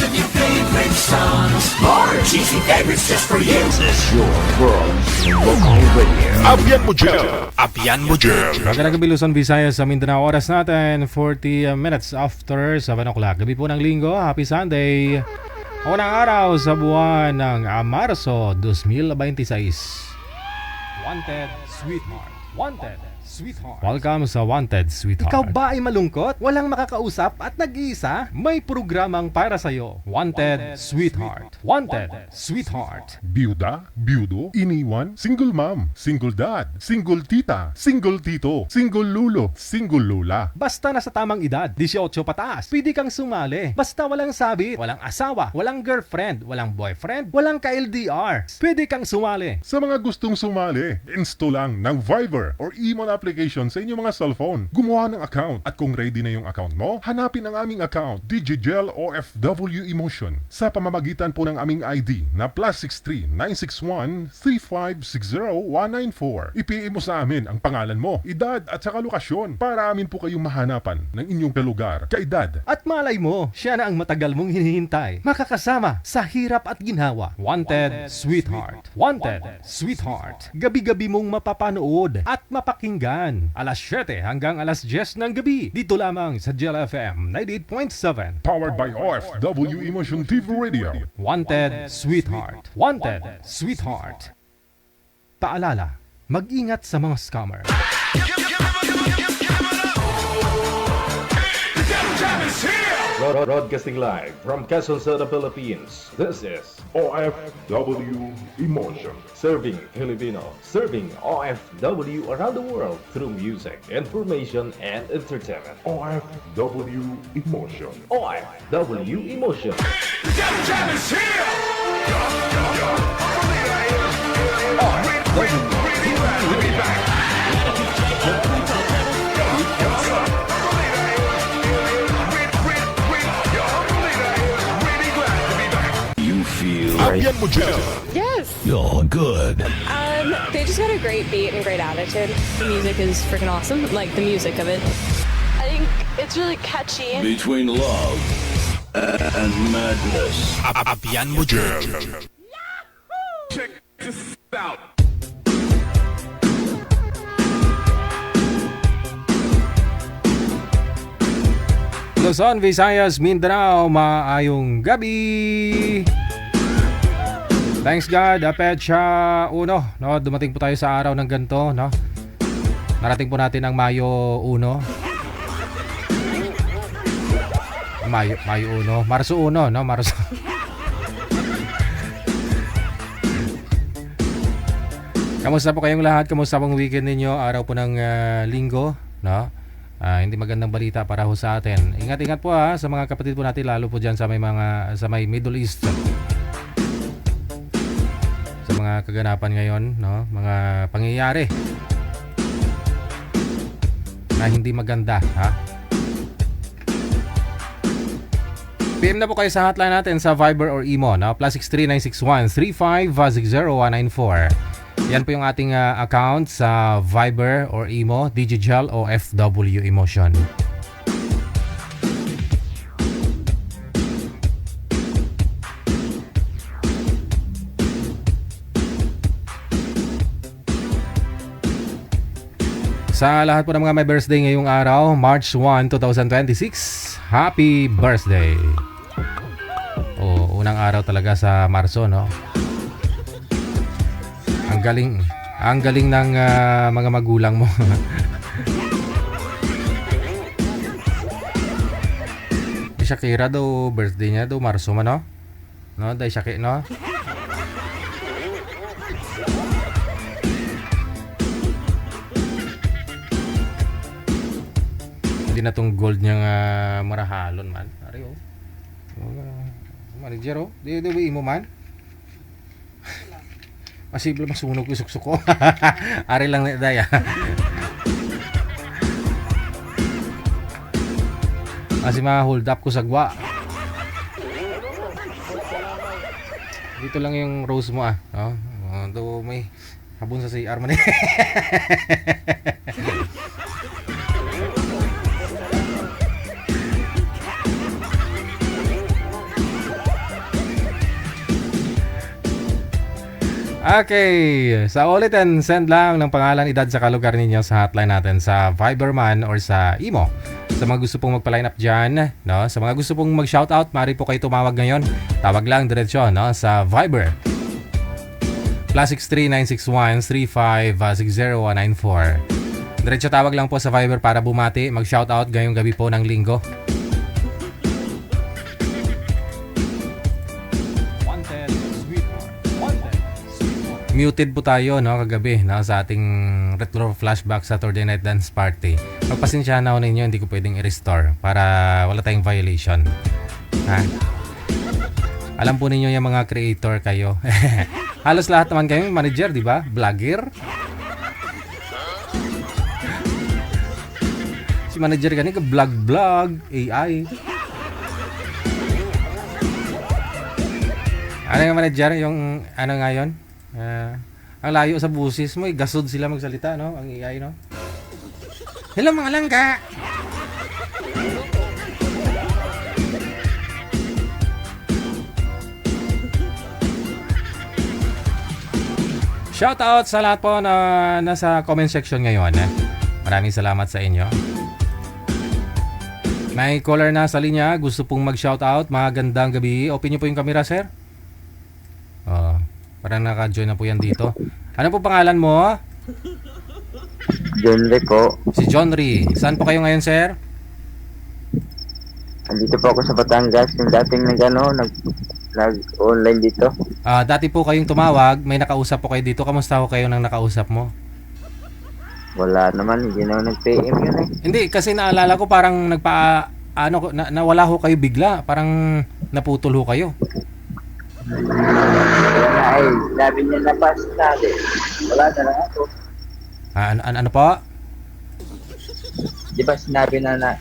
of your favorite songs. More cheesy favorites just for you. This is your world local radio. Abyan mo dyan! Abyan mo dyan! Magandang gabi Luzon, Visayas sa Mindanao. Oras natin 40 minutes after 7 o'clock. Gabi po ng linggo, happy Sunday. Unang araw sa buwan ng Marso 2026. Wanted Sweetheart. Wanted Sweetheart. Welcome sa Wanted Sweetheart. Ikaw ba ay malungkot? Walang makakausap at nag-iisa? May programang para sa'yo. Wanted Sweetheart. Wanted Sweetheart. Byuda, byudo, iniwan, single mom, single dad, single tita, single tito, single lulo, single lula. Basta nasa tamang edad, 18 pataas, pwede kang sumali. Basta walang sabit, walang asawa, walang girlfriend, walang boyfriend, walang ka-LDR. Pwede kang sumali. Sa mga gustong sumali, install lang ng Viber or Imo application sa inyong mga cellphone. Gumawa ng account at kung ready na yung account mo, hanapin ang aming account, DigiGel OFW Emotion, sa pamamagitan po ng aming ID na +63 961 3560 194. I-PM mo sa amin ang pangalan mo, edad at saka lokasyon para amin po kayong mahanapan ng inyong kalugar, kaedad. At malay mo, siya na ang matagal mong hinihintay. Makakasama sa hirap at ginhawa. Wanted Sweetheart. Wanted Sweetheart. Gabi-gabi mong mapapanood at mapakinggan. Alas 7 hanggang alas 10 ng gabi. Dito lamang sa Gel FM 98.7. Powered by OFW Emotion TV Radio. Wanted Sweetheart. Wanted Sweetheart. Paalala, mag-ingat sa mga scammer. Broadcasting live from Quezon City, Philippines. This is OFW Emotion. Serving Filipino, serving OFW around the world through music, information, and entertainment. OFW Emotion. OFW Emotion. Abyan mo dyan! Yes. You're good. They just got a great beat and great attitude. The music is freaking awesome. Like the music of it. I think it's really catchy. Between love and madness. Abyan mo dyan! Check this out! Luzon, Visayas, Mindanao, maayong gabi! Thanks God, Petsa Uno, no? Dumating po tayo sa araw ng ganito, no? Narating po natin ang Mayo 1. Mayo 1, Marso 1, no? Marso. Kamusta po kayong lahat? Kamusta pong weekend ninyo? Araw po ng linggo, no? Hindi magandang balita para ho sa atin. Ingat-ingat po sa mga kapatid po natin, lalo po diyan sa may Middle East. Sa mga kaganapan ngayon, no? Mga pangyayari na hindi maganda, ha? PM na po kayo sa hotline natin sa Viber or Imo, no? +63 961 3560 194. Yan po yung ating account sa Viber or Imo, DigiGel OFW Emotion. Sa lahat po ng mga may birthday ngayong araw, March 1, 2026, happy birthday! Unang araw talaga sa Marso, no? Ang galing ng mga magulang mo. Si Shakira daw, birthday niya daw Marso man, no? No, dahil Shakira, no? Hindi na tong gold niyang marahalon man. Ari, oh. Manager, oh. Di mo man. Masible masunog yung suksok ko. Ari lang na daya. Kasi ma-hold up ko sa gwa. Dito lang yung rose mo no? Do may habon sa CR man. Okay, sa ulitin, send lang ng pangalan, edad sa lugar ninyo sa hotline natin sa Viberman or sa Imo. Sa mga gusto pong magpa-line up dyan, no? Sa mga gusto pong mag-shoutout, maaari po kayo tumawag ngayon. Tawag lang diretsyo, no? Sa Viber. +63 961 35 60194. Diretso tawag lang po sa Viber para bumati, mag-shoutout ngayong gabi po ng linggo. Muted po tayo, no, kagabi, no, sa ating Retro Flashback Saturday Night Dance Party. Pagpasensyahan na ako ninyo, hindi ko pwedeng i-restore para wala tayong violation. Ha? Alam po ninyo yung mga creator kayo. Halos lahat naman kayo manager, di ba? Vlogger. Si manager ganito, vlog, AI. Ano yung manager? Yung ano ngayon? Ang layo sa busis mo, gasod sila magsalita, no? Ang AI, no? Hello mga langka! Shoutout sa lahat po na nasa comment section ngayon. Maraming salamat sa inyo. May caller na sa linya, gusto pong mag-shoutout. Magandang gabi. Open niyo po yung camera, sir. Parang naka-join na po yan dito. Ano po pangalan mo? John Lee po. Si John Lee. Saan po kayo ngayon, sir? Andito po ako sa Batangas. Yung dating nag-online dito. Dati po kayong tumawag. May nakausap po kayo dito. Kamusta po kayo nang nakausap mo? Wala naman. Hindi naman nag-PM yun eh. Hindi, kasi naalala ko parang nawala ho kayo bigla. Parang naputol ho kayo. Wala eh. Sabi niya na pass natin. Wala na lang ako. Ano po? Di ba sinabi niya na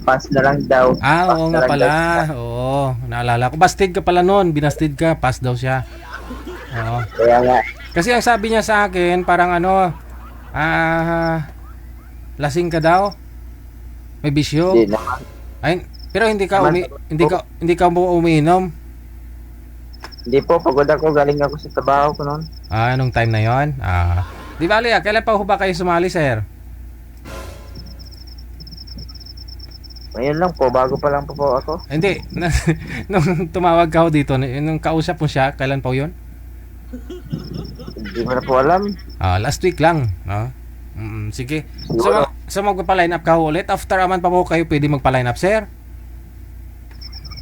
pass na lang daw. Oo nga pala. Oo, naalala ko. Bastid ka pala noon. Binastid ka. Pass daw siya. Oo. Kaya nga. Kasi ang sabi niya sa akin, parang lasing ka daw. May bisyo. Hindi naman. Ay, pero hindi ka umiinom. Hindi po, pagod ako. Galing ako sa trabaho ko noon. Anong time na yon? Di bali, kailan pa ho ba kayo sumali, sir? Ngayon lang po, bago pa lang po ako. Hindi, nung tumawag ka ho dito, nung kausap mo siya, kailan pa yun? Hindi ko na po alam. Last week lang, no? Sige. So magpa-line up ka ho ulit? After a month pa po kayo pwede magpa-line up, sir?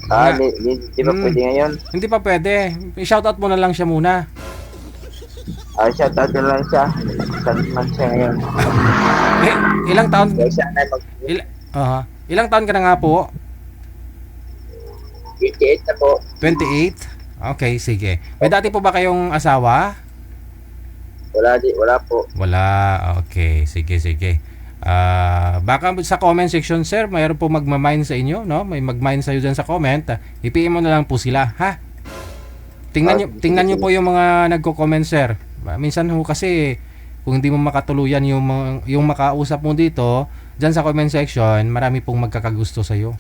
Di ba pwede ngayon? Hindi pa pwede. I-shoutout mo na lang siya muna. Shoutout na lang siya. Saan man siya ngayon. Ilang taon? Kaya siya na Ilang taon ka na nga po? 28 na po. 28? Okay, sige. May dati po ba kayong asawa? Wala po. Wala. Okay, sige. Baka sa comment section, sir, mayroon po magmamine sa inyo, no? May magmine sa iyo dyan sa comment. I-PM mo na lang po sila, ha? Tingnan niyo po yung mga nagko-comment, sir. Minsan ho kasi kung hindi mo makatuluyan yung makausap mo dito, dyan sa comment section, marami pong magkakagusto sa iyo.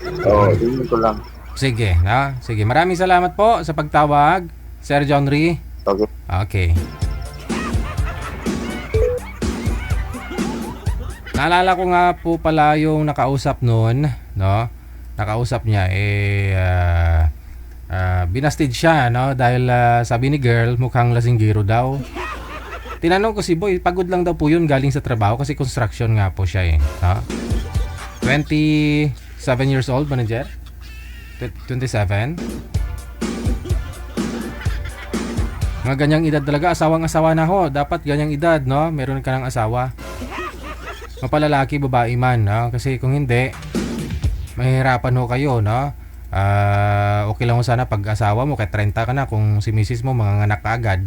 Tingnan ko lang. Sige, na? Sige. Maraming salamat po sa pagtawag, Sir John Lee. Okay. Naalala ko nga po pala yung nakausap noon, no? Nakausap niya binastid siya, no? Dahil sabi ni girl, mukhang lasinggero daw. Tinanong ko si boy, pagod lang daw po yun galing sa trabaho kasi construction nga po siya no? 27 years old, manager? 27? Mga ganyang edad talaga, asawang-asawa na ho. Dapat ganyang edad, no? Meron ka ng asawa. Mapalalaki, babae man, no? Kasi kung hindi, mahihirapan ho kayo, no? Okay lang ho sana pag asawa mo, kahit 30 ka na, kung si misis mo, manganganak ka agad.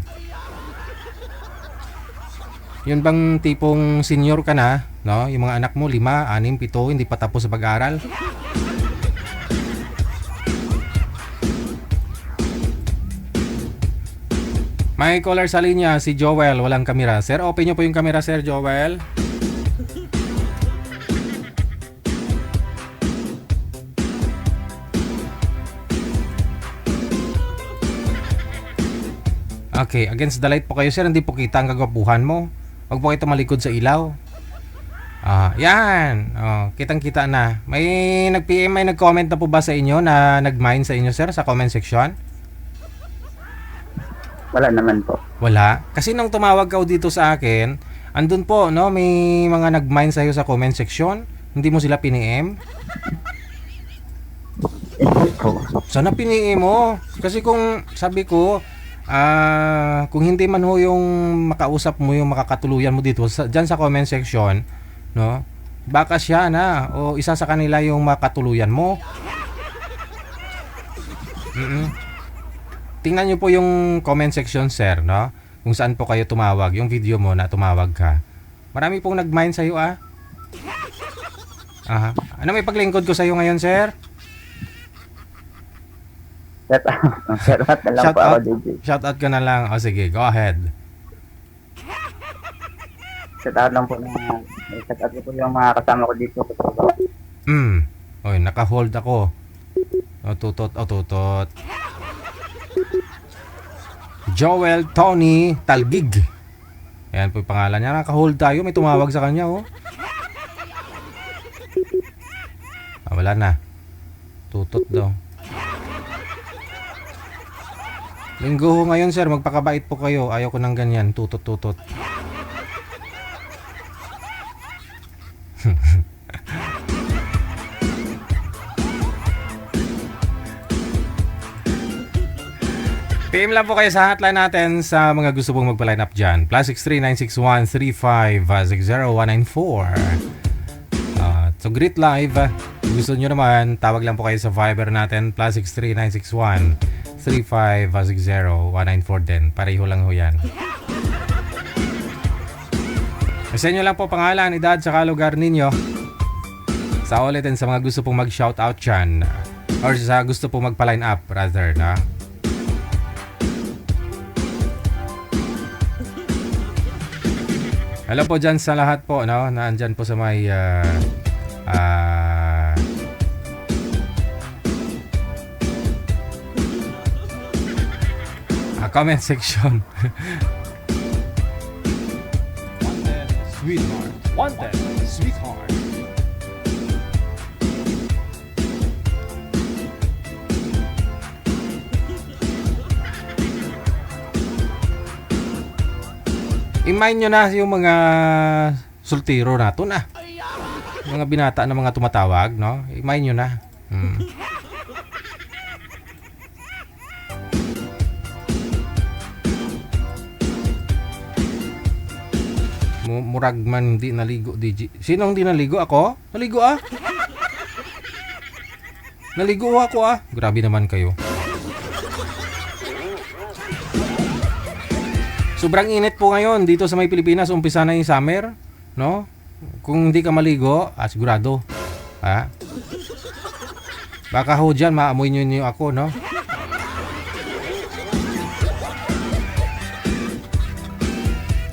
Yun bang tipong senior ka na, no? Yung mga anak mo, 5, 6, 7, hindi pa tapos sa pag-aaral. May caller sa linya, si Joel, walang kamera. Sir, open nyo po yung kamera, Sir Joel. Okay, against the light po kayo sir, hindi po kita ang kagwapuhan mo. Huwag po kayo tumalikod sa ilaw. Yan. Kitang-kita na. May nag-PM, may nag-comment na po ba sa inyo na nag-mine sa inyo sir sa comment section? Wala naman po. Wala. Kasi nung tumawag ka dito sa akin, andun po, no, may mga nag-mine sa iyo sa comment section. Hindi mo sila piniem. Hindi po. Sana piniem mo. Kasi kung sabi ko, kung hindi man ho yung makausap mo, yung makakatuluyan mo dito dyan sa comment section, no, baka siya na o isa sa kanila yung makatuluyan mo. Tingnan nyo po yung comment section sir, no, kung saan po kayo tumawag, yung video mo na tumawag ka. Marami pong nag-mine sa'yo Ano may paglingkod ko sa'yo ngayon sir? Shout out na lang Shout po ako, out. DJ. Shout out ka na lang. O sige, go ahead. Shout out lang po shout out po yung mga kasama ko dito. Oy, naka-hold ako. Tutot. Joel Tony Talgig. Ayan po yung pangalan niya. Naka-hold tayo. May tumawag sa kanya, oh. Wala na. Tutot daw. Linggo ho ngayon sir, magpakabait po kayo. Ayaw ko ng ganyan, tutot. PM lang po kayo sa hotline natin sa mga gusto pong magpa-line up dyan. +63 961 35 60194. So greet live. Kung gusto nyo naman, tawag lang po kayo sa Viber natin. +63 961 3560-194 din. Pareho lang ho yan. Sa inyo lang po pangalan, edad, saka lugar ninyo. Sa ulitin sa mga gusto pong mag-shoutout dyan. Or sa gusto pong magpa-line up, rather, na. Hello po dyan sa lahat po, no? Naandyan po sa may comment section. Wanted sweetheart. Wanted sweetheart. I-mind nyo na yung mga sultiro nato na. Mga binata na mga tumatawag, no? I-mind nyo na. Murag man hindi naligo, DJ. Sino hindi naligo? Ako? Naligo Naligo ako Grabe naman kayo. Sobrang init po ngayon dito sa may Pilipinas. Umpisa na yung summer, no? Kung hindi ka maligo, sigurado. Baka ho dyan, maamoy nyo ako, no?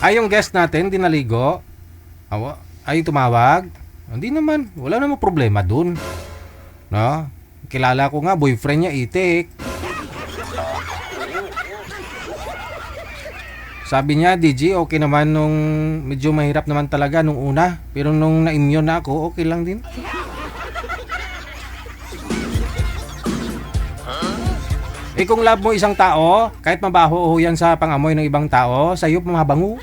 Yung guest natin, di naligo. Ay, tumawag. Hindi naman. Wala namang problema dun. No? Kilala ko nga, boyfriend niya, itik. Sabi niya, DJ, okay naman nung medyo mahirap naman talaga nung una. Pero nung na-immune na ako, okay lang din. Kung love mo isang tao, kahit mabaho o yan sa pangamoy ng ibang tao, sa'yo mabango.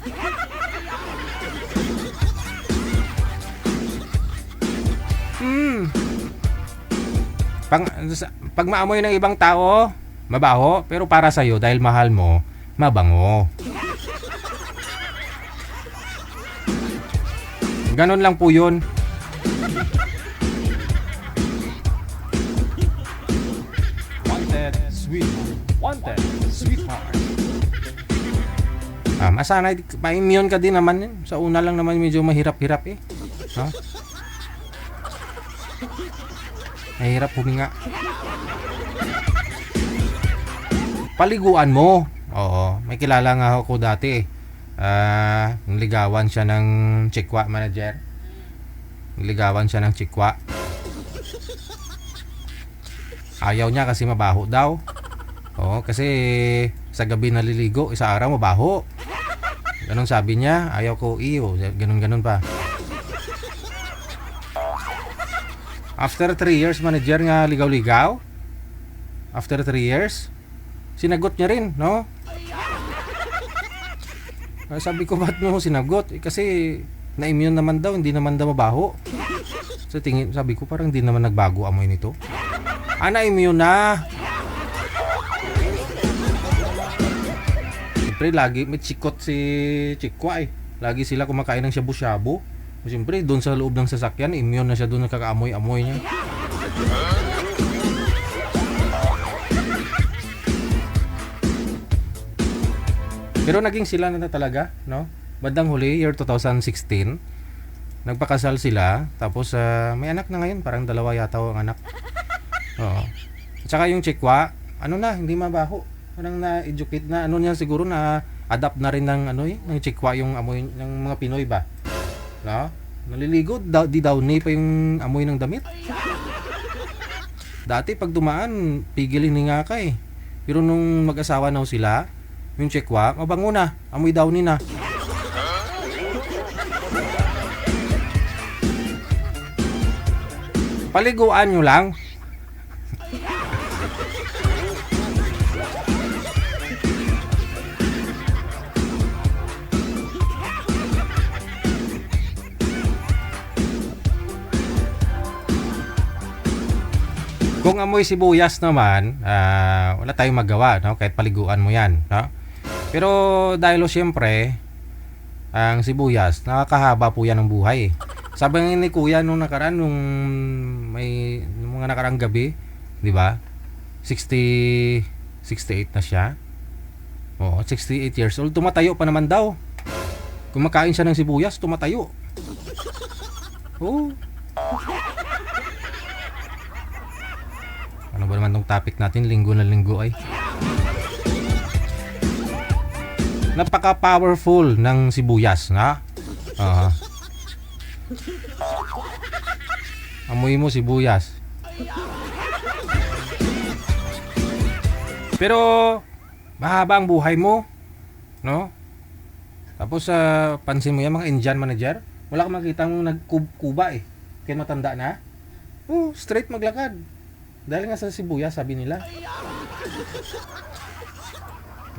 Pag maamoy ng ibang tao, mabaho, pero para sa'yo, dahil mahal mo, mabango. Ganon lang po yun. Wanted sweetheart. Masanay, ma-immune ka din naman yun. Sa una lang naman medyo mahirap-hirap Mahirap huminga. Paliguan mo. Oo, may kilala nga ako dati. Niligawan siya ng chikwa manager. Niligawan siya ng chikwa. Ayaw niya kasi mabaho daw. Oo, kasi Sa gabi naliligo, sa araw mabaho. Ganon sabi niya, ayaw ko iyo, ganon pa. After 3 years, manager nga ligaw-ligaw. After 3 years, sinagot niya rin, no? Sabi ko, ba't mo sinagot? Kasi na-immune naman daw, hindi naman daw mabaho. So sabi ko, parang hindi naman nagbago amoy nito. Na-immune na. Siyempre, lagi may chikot si Chikwa eh. Lagi sila kumakain ng shabu-shabu. Siyempre, doon sa loob ng sasakyan, immune na siya doon, nakakaamoy-amoy niya. Pero naging sila na talaga, no? Bandang huli, year 2016, nagpakasal sila. Tapos, may anak na ngayon. Parang 2 yata ang anak. Oo. At saka yung Chikwa, hindi mabaho. Parang na-educate na, niya siguro na adapt na rin ng ng Chikwa yung amoy ng mga Pinoy ba? No? Naliligo, di downy pa yung amoy ng damit. Dati pag dumaan, pigilin ni nga ka eh. Pero nung mag-asawa na sila, yung Chikwa, mabango na, amoy downy na. Paliguan nyo lang. Kung amoy sibuyas naman, wala tayong magawa, no? Kahit paliguan mo yan, no? Pero dahil siyempre, ang sibuyas, nakakahaba po yan ng buhay. Sabi nga ni Kuya nung nakaraan, nung mga nakarang gabi, di ba? 68 na siya. Oo, 68 years old. Tumatayo pa naman daw. Kumakain siya ng sibuyas, tumatayo. Oo. Ano ba naman tong topic natin? Linggo na linggo ay. Napaka-powerful ng sibuyas, na? Amoy mo sibuyas. Pero mahaba ang buhay mo, no? Tapos pansin mo yan mga Indian manager, wala kang makitang nagkuba eh. Kaya matanda na. Straight maglakad. Dahil nga sa sibuyas, sabi nila.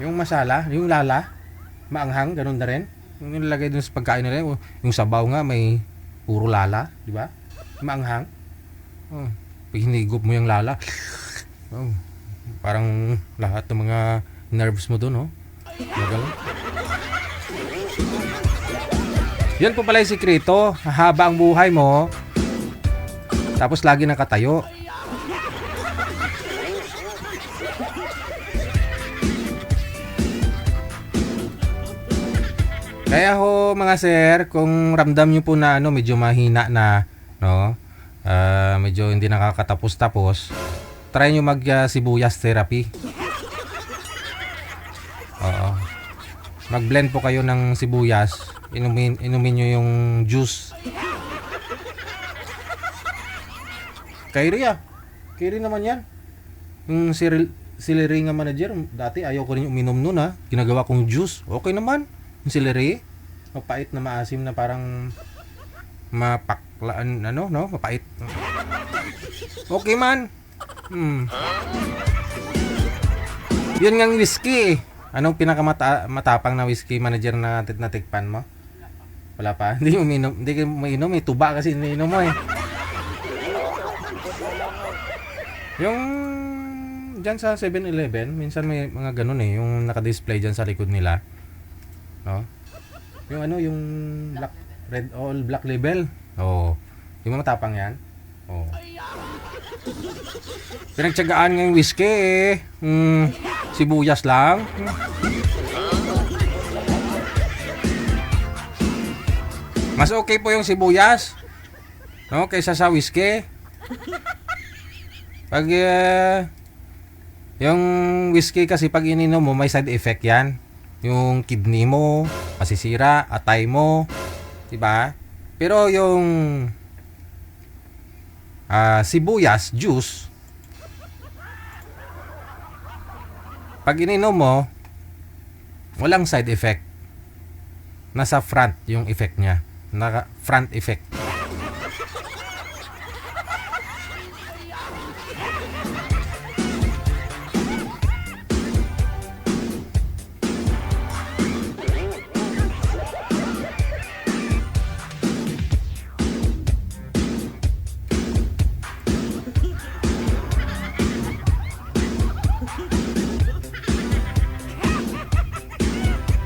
Yung masala, yung lala, maanghang, ganun na rin. Yung nilalagay dun sa pagkain nila, yung sabaw nga may puro lala, di ba? Maanghang. Pag hinigop mo yung lala, parang lahat ng mga nerves mo dun, magaling. Yan po pala yung sikreto. Haba ang buhay mo, tapos lagi nakatayo. Kaya ho mga sir, kung ramdam nyo po na medyo mahina na, no? Medyo hindi nakakatapos-tapos, try nyo mag sibuyas therapy. Oo. Mag-blend po kayo ng sibuyas, inumin nyo yung juice. Kairi naman yan. Yung celery nga manager, dati ayaw ko rin uminom nun ginagawa kong juice, okay naman. Yung celery, mapait na maasim na parang mapaklaan, mapait. Okay man. Yun ngang whiskey. Anong pinakamatapang na whiskey manager na natikpan mo? Wala pa. Hindi mo uminom, may tuba kasi iniinom mo eh. Yung dyan sa 7-Eleven, minsan may mga ganun yung naka-display dyan sa likod nila. No? Yung yung black label. Yung matapang yan. Pinagtiyagaan nga yung whiskey sibuyas lang. Mas okay po yung sibuyas, no, kaysa sa whiskey. Pag yung whiskey kasi pag ininom mo may side effect yan. Yung kidney mo, masisira, atay mo, diba? Pero yung sibuyas juice, pag ininom mo, Walang side effect. Nasa front yung effect niya. Naka front effect.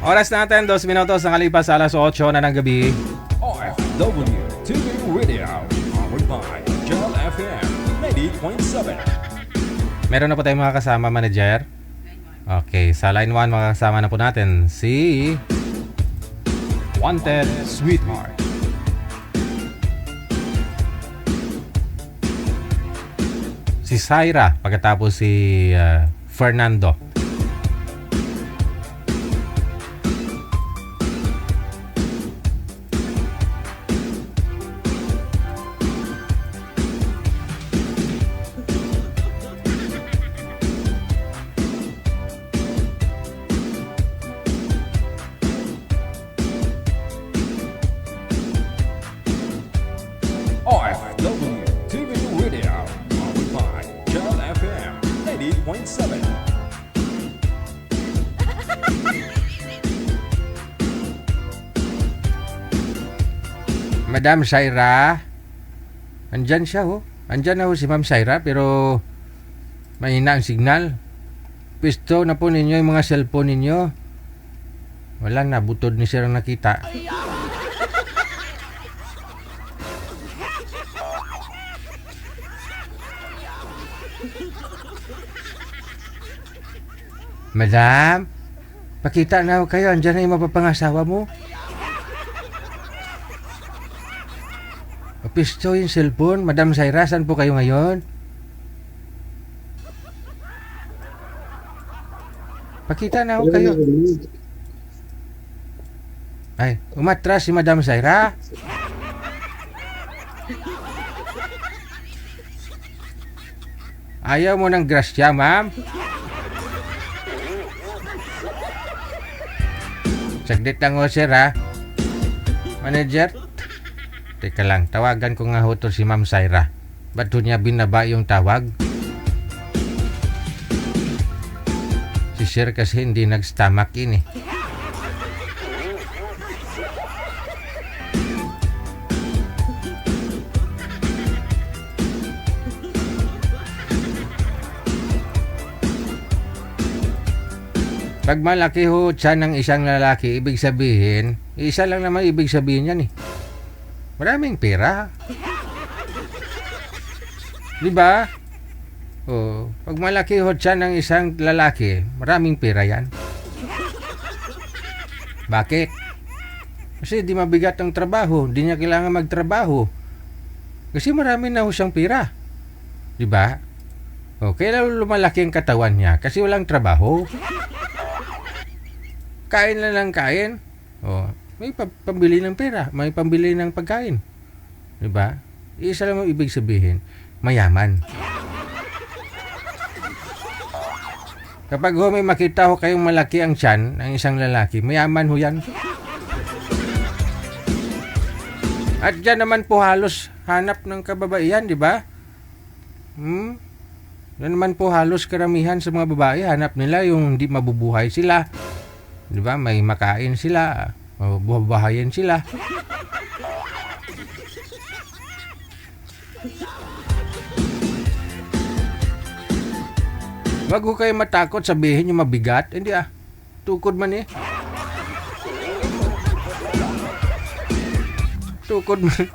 Oras natin, 2 minutos na kalipas alas 8 na ng gabi. OFW TV Radio, powered by Jel FM 90.7. Meron na po tayong mga kasama, manager. Okay, sa line 1 makakasama na po natin si Wanted Sweetheart. Si Syra, pagkatapos si Fernando. OFW TV Radio, powered by Jel FM 90.7. Madam Syra, andyan siya ho. Andyan na ho si Ma'am Syra, pero mahina ang signal. Pisto na po ninyo yung mga cellphone ninyo. Wala na, butod ni sir ang nakita. Madam, pakita na ho kayo. Andyan na yung mapapangasawa mo. Pisto yung cellphone. Madam Syra, saan po kayo ngayon? Pakita na ho kayo. Ay, umatras si Madam Syra. Ayaw mo ng grasya, ma'am? Saglit lang ho, sir, ha? Manager? Teka lang, tawagan ko nga ho to si Ma'am Syra. Ba't ho niya binaba yung tawag? Si sir kasi hindi nag-stomach in eh. Pag malaki ho tiyan ng isang lalaki, ibig sabihin, isa lang naman ibig sabihin yan eh. Maraming pera. Di ba? Oh, pag malaki ho tiyan ng isang lalaki, maraming pera yan. Bakit? Kasi di mabigat ang trabaho, di niya kailangan magtrabaho. Kasi marami na ho siyang pera. Di ba? Oh, kaya lumalaki ang katawan niya kasi walang trabaho. Kain na lang kain. Oh, may pambili ng pera, may pambili ng pagkain. 'Di ba? Isa lang ang ibig sabihin, mayaman. Kapag ho may makita ho kayong malaki ang tiyan ng isang lalaki, mayaman ho 'yan. At diyan naman po halos hanap ng kababaihan, 'di ba? Yan naman po halos karamihan sa mga babae, hanap nila yung hindi mabubuhay sila. 'Di ba? May makain sila. O, buhabahayin sila. Wag ko kayo matakot sabihin yung mabigat. Hindi tukod man eh. Tukod man.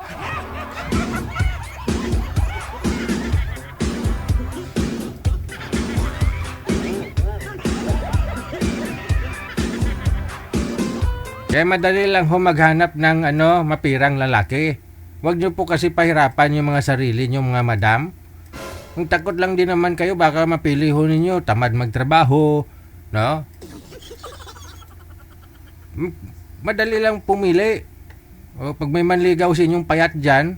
Kaya madali lang ho maghanap ng mapirang lalaki. Huwag nyo po kasi pahirapan yung mga sarili nyo, mga madam. Kung takot lang din naman kayo, baka mapili ho ninyo, tamad magtrabaho, no? Madali lang pumili. O, pag may manligaw sa inyong payat dyan,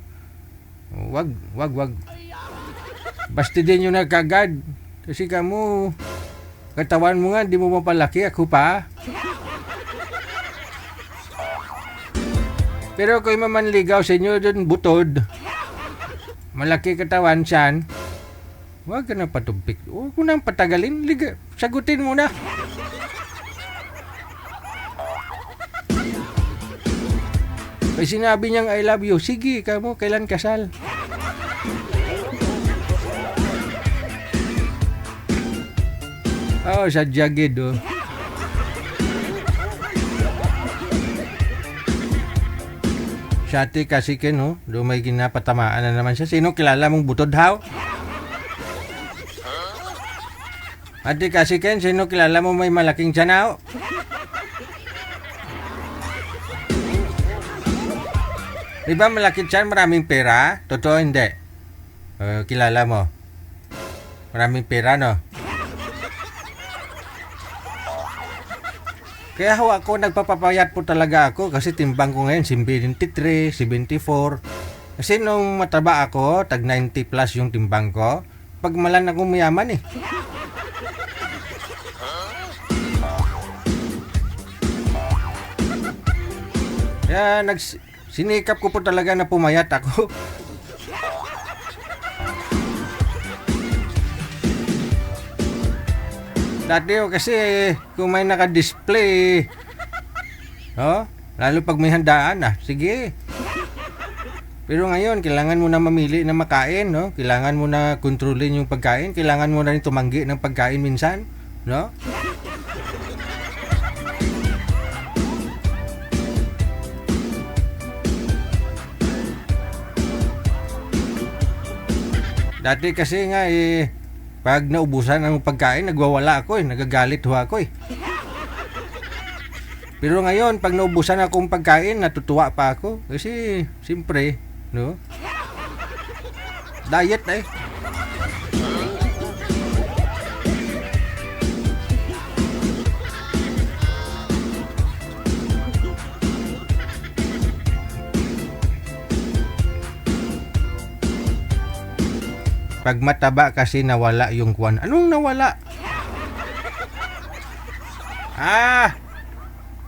wag. Basta din nyo na kagad. Kasi kamu, katawan mo nga, di mo mapalaki, ako pa. Pero kung mamanligaw sa inyo dun butod, malaki katawan siyan, huwag ka na patumpik. Huwag mo nang patagalin. Sagutin mo na. Kaya sinabi niyang I love you, sige, kamo, kailan kasal? Oh, sa jagid, oh. Siyati kasi ken, oh. Doon may ginapatamaan na naman siya. Sino kilala mong butod, haw? Ate kasi ken, sino kilala mo may malaking tiyan, haw? Di ba malaki tiyan, maraming pera? Totoo, hindi? Kilala mo? Maraming pera, no? Kaya ho ako, nagpapapayat po talaga ako kasi timbang ko ngayon, 73, 74. Kasi nung mataba ako, tag 90 plus yung timbang ko, pagmalan ako mayaman eh. Kaya sinikap ko po talaga na pumayat ako. Dati kasi kung may naka-display, oh, lalo pag may handaan, sige. Pero ngayon, kailangan mo na mamili na makain, no? Kailangan mo na kontrolin yung pagkain, kailangan mo na rin tumanggi ng pagkain minsan, no? Dati kasi nga pag naubusan ang pagkain, nagwawala ako nagagalit ho ako Pero ngayon, pag naubusan akong pagkain, natutuwa pa ako. Kasi, siyempre, no? Diet Pag mataba kasi nawala yung kwan. Anong nawala?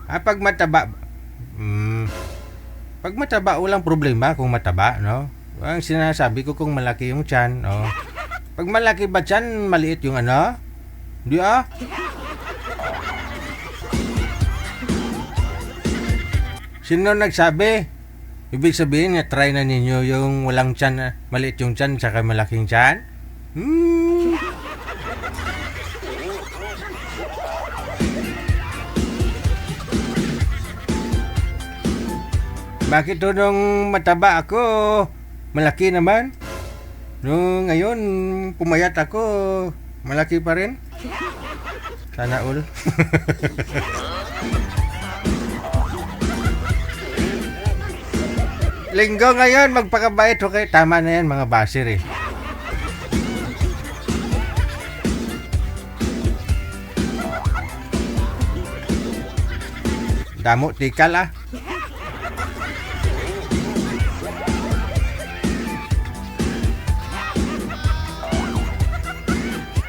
Pag mataba. Pag mataba, walang problema kung mataba, no? Ang sinasabi ko kung malaki yung tiyan, no? Pag malaki ba tiyan, maliit yung ano? Di Sino nagsabi? Ibig sabihin, try na ninyo yung walang tiyan, maliit yung tiyan, saka malaking tiyan? Bakit nung mataba ako, malaki naman? Nung ngayon, pumayat ako, malaki pa rin? Sana all. Linggo ngayon, magpakabait, okay? Tama na yan, mga basir Damo, tikal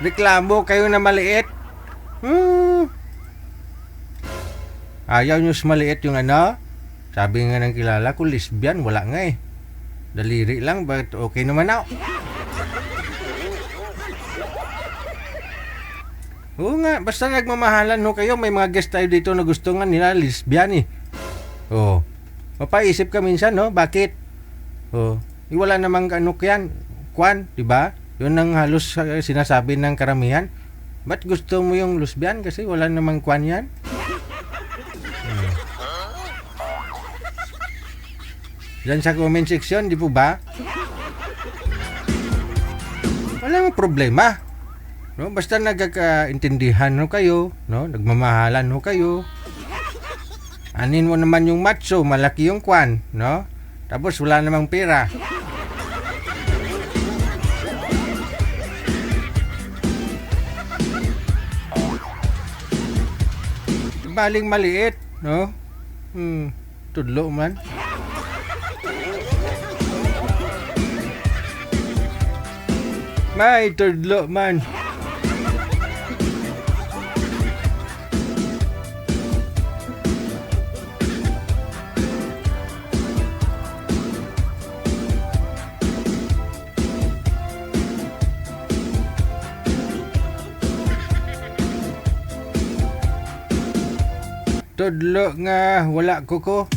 Reklamo kayo na maliit. Ayaw nyo maliit yung ano? Sabi nga ng kilala ko, lesbian, wala nga Daliri lang, but okay naman ako. Oo nga, basta nagmamahalan kayo, may mga guest tayo dito na gusto nga nila lesbian mapaisip ka minsan, no? Bakit? Wala namang yan, kwan, diba? Yun ang halos sinasabi ng karamihan. Ba't gusto mo yung lesbian? Kasi wala namang kwan yan. Diyan sa comment section, di po ba? Walang problema. No? Basta nagkakaintindihan kayo, no? Nagmamahalan kayo. Anin mo naman yung macho, malaki yung kwan, no? Tapos wala namang pera. Baling maliit, no? Tudlo man. May tudlo man. Tudlo nga wala ko.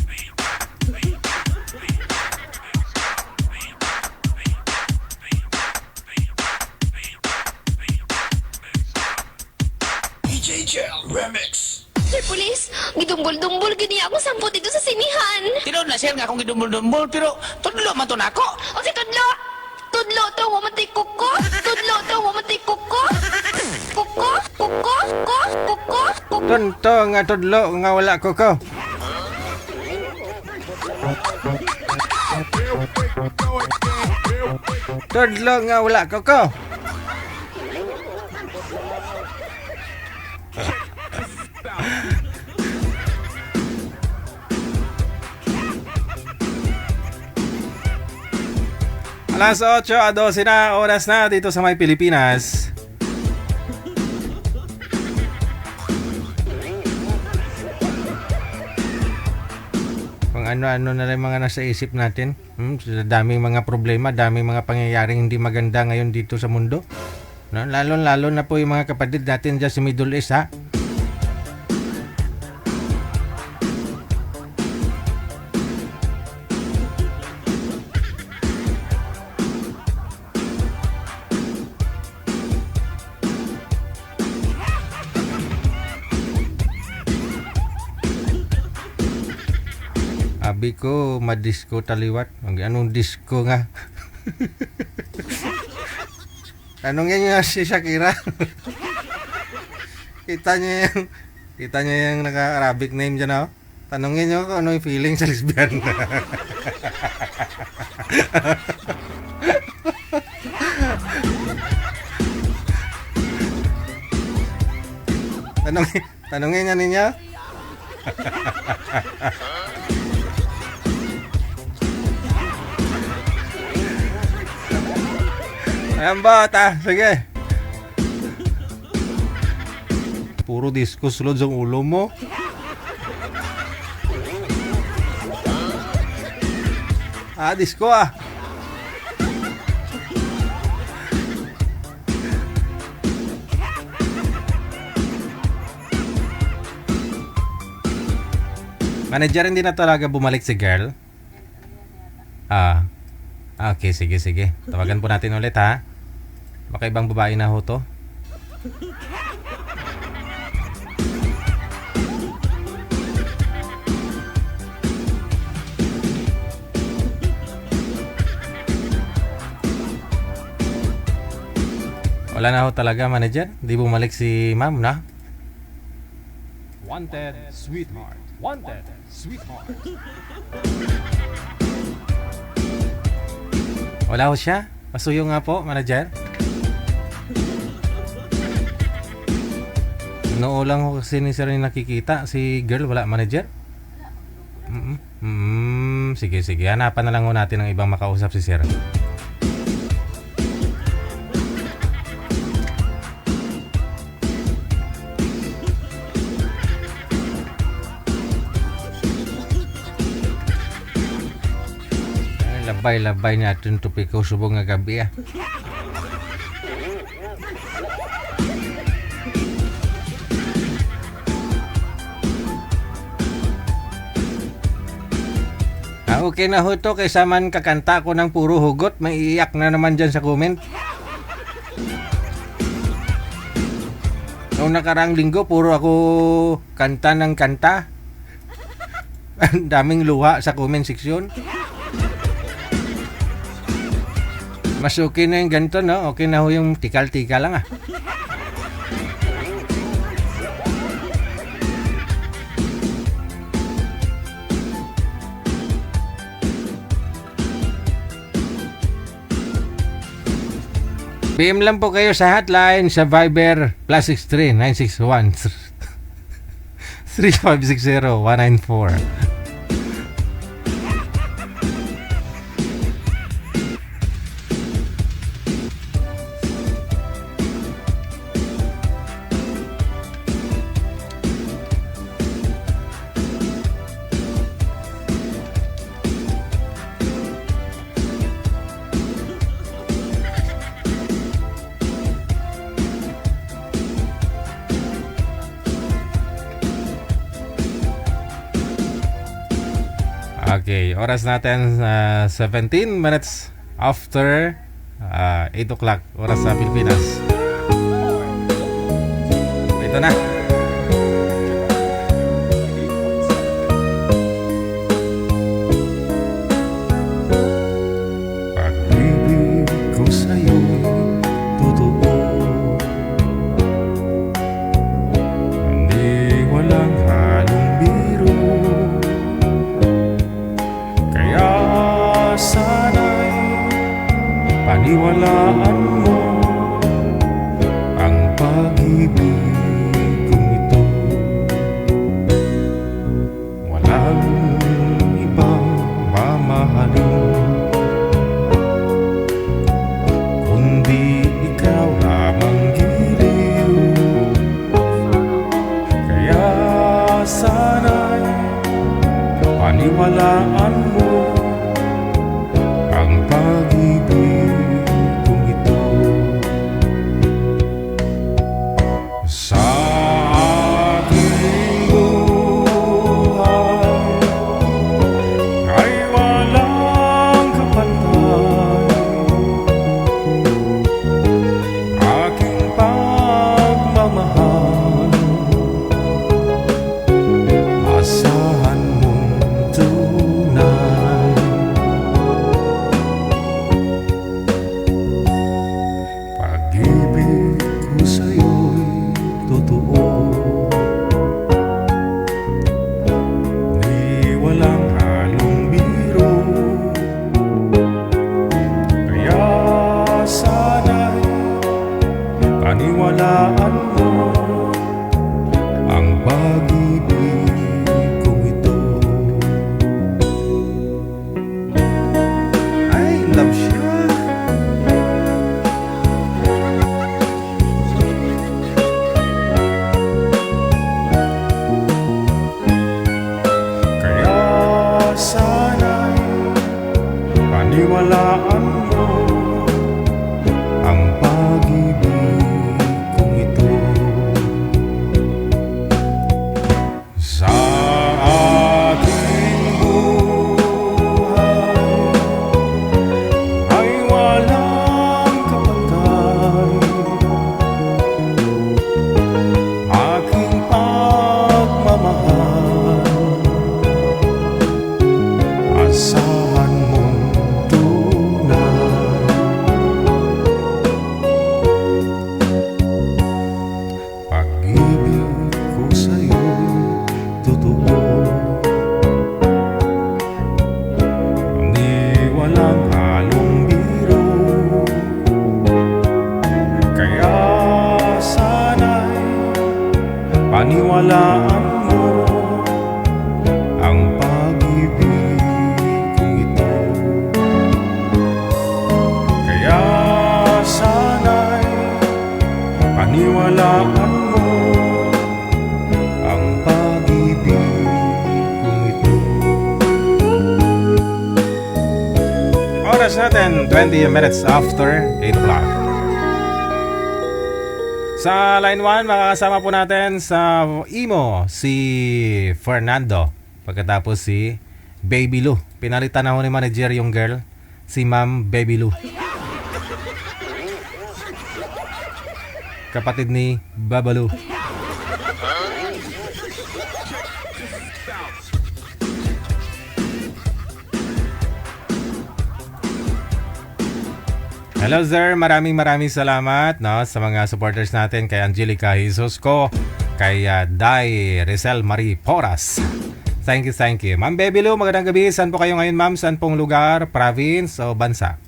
DJ Gel Remix. Sir Police, gidumbol-dumbol gini ako sampo dito sa sinihan. Tinod na siya nga akong gidumbol-dumbol pero tudlo man to nako. O si Tudlo! Tudlo to, wamatay kuko! Tudlo to, wamatay kuko! Kuko! Kuko! Kuko! Kuko! Kuko! Tunto nga tudlo nga wala ko. Tudlo nga wala ko. Alas 8:12 na oras na dito sa may Pilipinas. Kung ano-ano na rin mga nasa isip natin. Daming mga problema, daming mga pangyayaring hindi maganda ngayon dito sa mundo. No? Lalo na po yung mga kapatid natin dyan sa Middle East, ha? Abi ko, madisco taliwat. Anong disco nga? Tanongin niyo si Shakira. Kita niya yung naka-Arabic name dyan, oh. Tanongin niyo kung ano yung feeling sa lesbian. Tanongin niya ninyo. Ayan ba, sige. Puro disco sulod sa ulo mo. Disco ah. Manager, hindi na talaga bumalik si girl? Okay, sige. Tawagan po natin ulit, ha? Baka ibang babae na ho to. Wala na ho talaga, manager. Di bumalik si ma'am, na? Wanted sweetheart. Wanted sweetheart. Wala ho siya? Pasuyo nga po, manager. Noo lang ho kasi ni sir yung nakikita. Si girl, wala, manager? Sige. Hanapan na lang ho natin ng ibang makausap si sir. Labay natin tupi ko subong nga gabi, ah. Okay na ho to, kaysa man kakanta ko ng puro hugot, maiiyak na naman dyan sa comment. Noong nakarang linggo, puro ako kanta ng kanta. Ang daming luha sa comment section. Mas okay na yung ganito, no? Okay na ho yung tikal-tikal lang, ah. PM lang po kayo sa hotline sa Viber +63 961 3560 194. Okay, oras natin 17 minutes after 8 o'clock, oras sa Pilipinas. Ito na. Pag-ibig ko sa'yo'y totoo, hindi walang halong biro. Kaya sana'y paniwalaan mo ang pag-ibig kong ito. Walang ibang mamahalin kundi ikaw lamang giliw. Kaya sana'y paniwalaan mo ang pag-ibig kong ito. Sa aking buhay ay walang kapantay. Aking pagmamahal, asahan mong tunay. Pag-ibig ko sa'yo'y totoo, di walang halong biro. Kaya sana'y paniwalaan mo ang pag-ibig kong ito. Ay, love siya. Kaya sana'y paniwalaan mo ang pag-ibig kong ito. Sa aking buhay ay walang kapantay. Aking pagmamahal, asahan mong tunay. Pag-ibig ko sa'yo'y totoo, di walang halong biro. Kaya sana'y paniwalaan mo ang pag-ibig kong ito. Kaya sana'y paniwalaan mo ang pag-ibig kong ito. Oras natin 20 minutes after 8 o'clock. Sa line 1, makakasama po natin sa Imo si Fernando. Pagkatapos si Baby Lou. Pinalitan na ho ni manager yung girl, si Ma'am Baby Lou. Kapatid ni Babalu. Hello sir, maraming salamat no, sa mga supporters natin, kay Angelica Jesus ko, kay Dai Rizal Marie Porras. Thank you. Ma'am Baby Lou, magandang gabi. Saan po kayo ngayon ma'am? Saan pong lugar, province o bansa?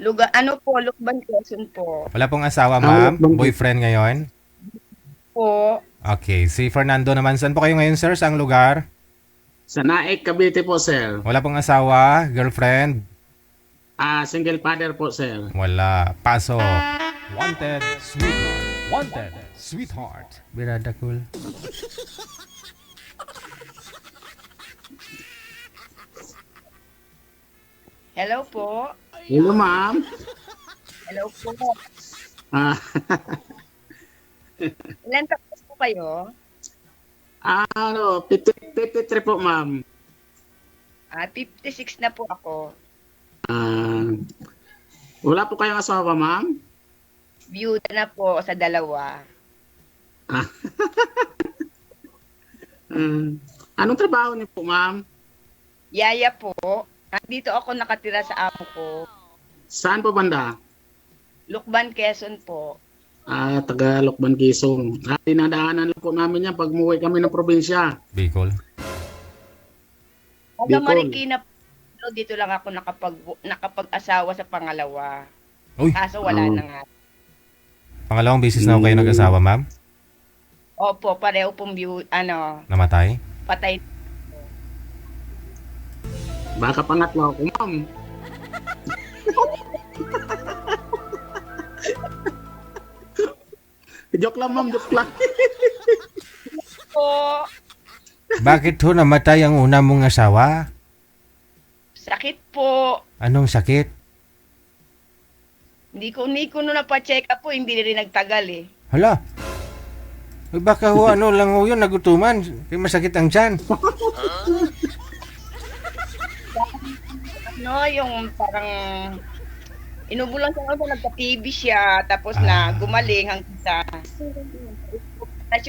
Lugar, ano po, Lukban, Quezon po. Wala pong asawa ma'am? Boyfriend ngayon? Po. Okay, si Fernando naman. Saan po kayo ngayon sir? Saang lugar? Sa Naik, Cavite po, sir. Wala pong asawa, girlfriend? Single father po, sir. Wala. Paso. Wanted, sweetheart. Wanted, sweetheart. Birada cool. Hello po. Hello, ma'am. Hello po. Ilan tapos po kayo? 53 po, ma'am. 56 na po ako. Wala po kayong asawa, ma'am? Byuda na po sa 2. Anong trabaho niyo po, ma'am? Yaya po. Dito ako nakatira sa amo ko. Saan po banda? Lukban, Quezon po. Taga Lokban, Quezon. Dinadaanan lang po namin yan pag umuwi kami ng probinsya. Bicol. Taga Bicol. Marikina po. Dito lang ako nakapag-asawa sa pangalawa. Uy. Kaso wala na nga. Pangalawang beses na ako kayo nag-asawa, ma'am? Opo, pareho pong Namatay? patay. Baka pangatlo ako, ma'am. Joke lang, ma'am. Joke lang. Po, Bakit ho namatay ang una mong asawa? sakit po. Anong sakit? Hindi ko no napacheck up po, hindi rin nagtagal eh. Hala. Eh, baka ho ano lang ho yun, nagutuman. Kaya masakit ang tiyan. Yung parang inubo lang siya ako, nagka-TB siya, tapos na gumaling hanggang sa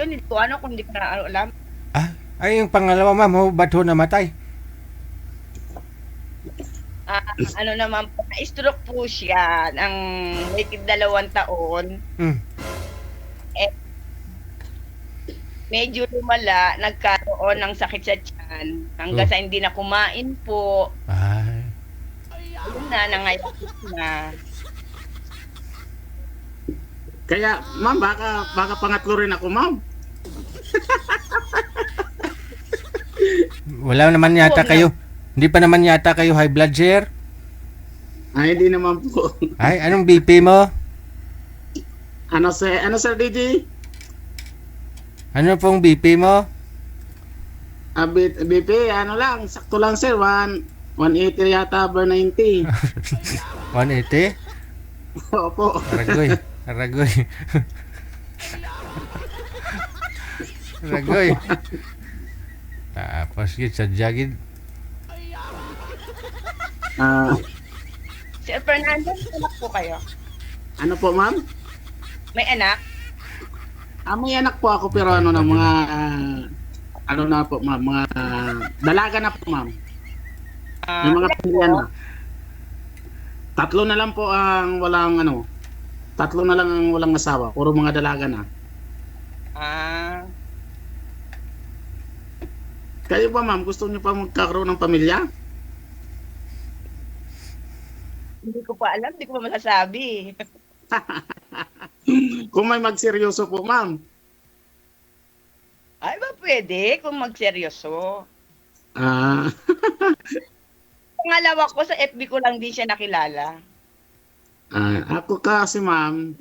hindi ko kung hindi ko na alam. Ay, yung pangalawa, ma'am, ho, ba't ho namatay? Naman po, na-stroke po siya ng may 2 taon. Medyo lumala, nagkaroon ng sakit sa tiyan hanggang sa hindi na kumain po. Ayun na, nangayakit na. Kaya, ma'am, baka pangatlo rin ako, ma'am. Wala naman yata kayo. Hindi pa naman yata kayo high blood, sir? Hindi naman po. Ay, anong BP mo? Ano, sir DJ? Ano pong BP mo? BP, lang, sakto lang, sir. 180 yata, over 90. 180? Opo. Aragoy. Aragoy. Tapos yun, sadya gid. Sir Fernando, may anak po kayo? Ano po, ma'am? May anak? May anak po ako, pero mga na po, ma'am, mga dalaga na po, ma'am. Yung mga pamilya na. 3 na lang po ang walang 3 na lang ang walang asawa. Puro mga dalaga na. Kayo ba, ma'am? Gusto niyo pa magkakaroon ng pamilya? Hindi ko pa alam, hindi ko pa masasabi. Kung may magseryoso po, ma'am. Ay ba pwede kung magseryoso? Pangalawa ko sa FB ko lang din siya nakilala. Ako kasi, ma'am,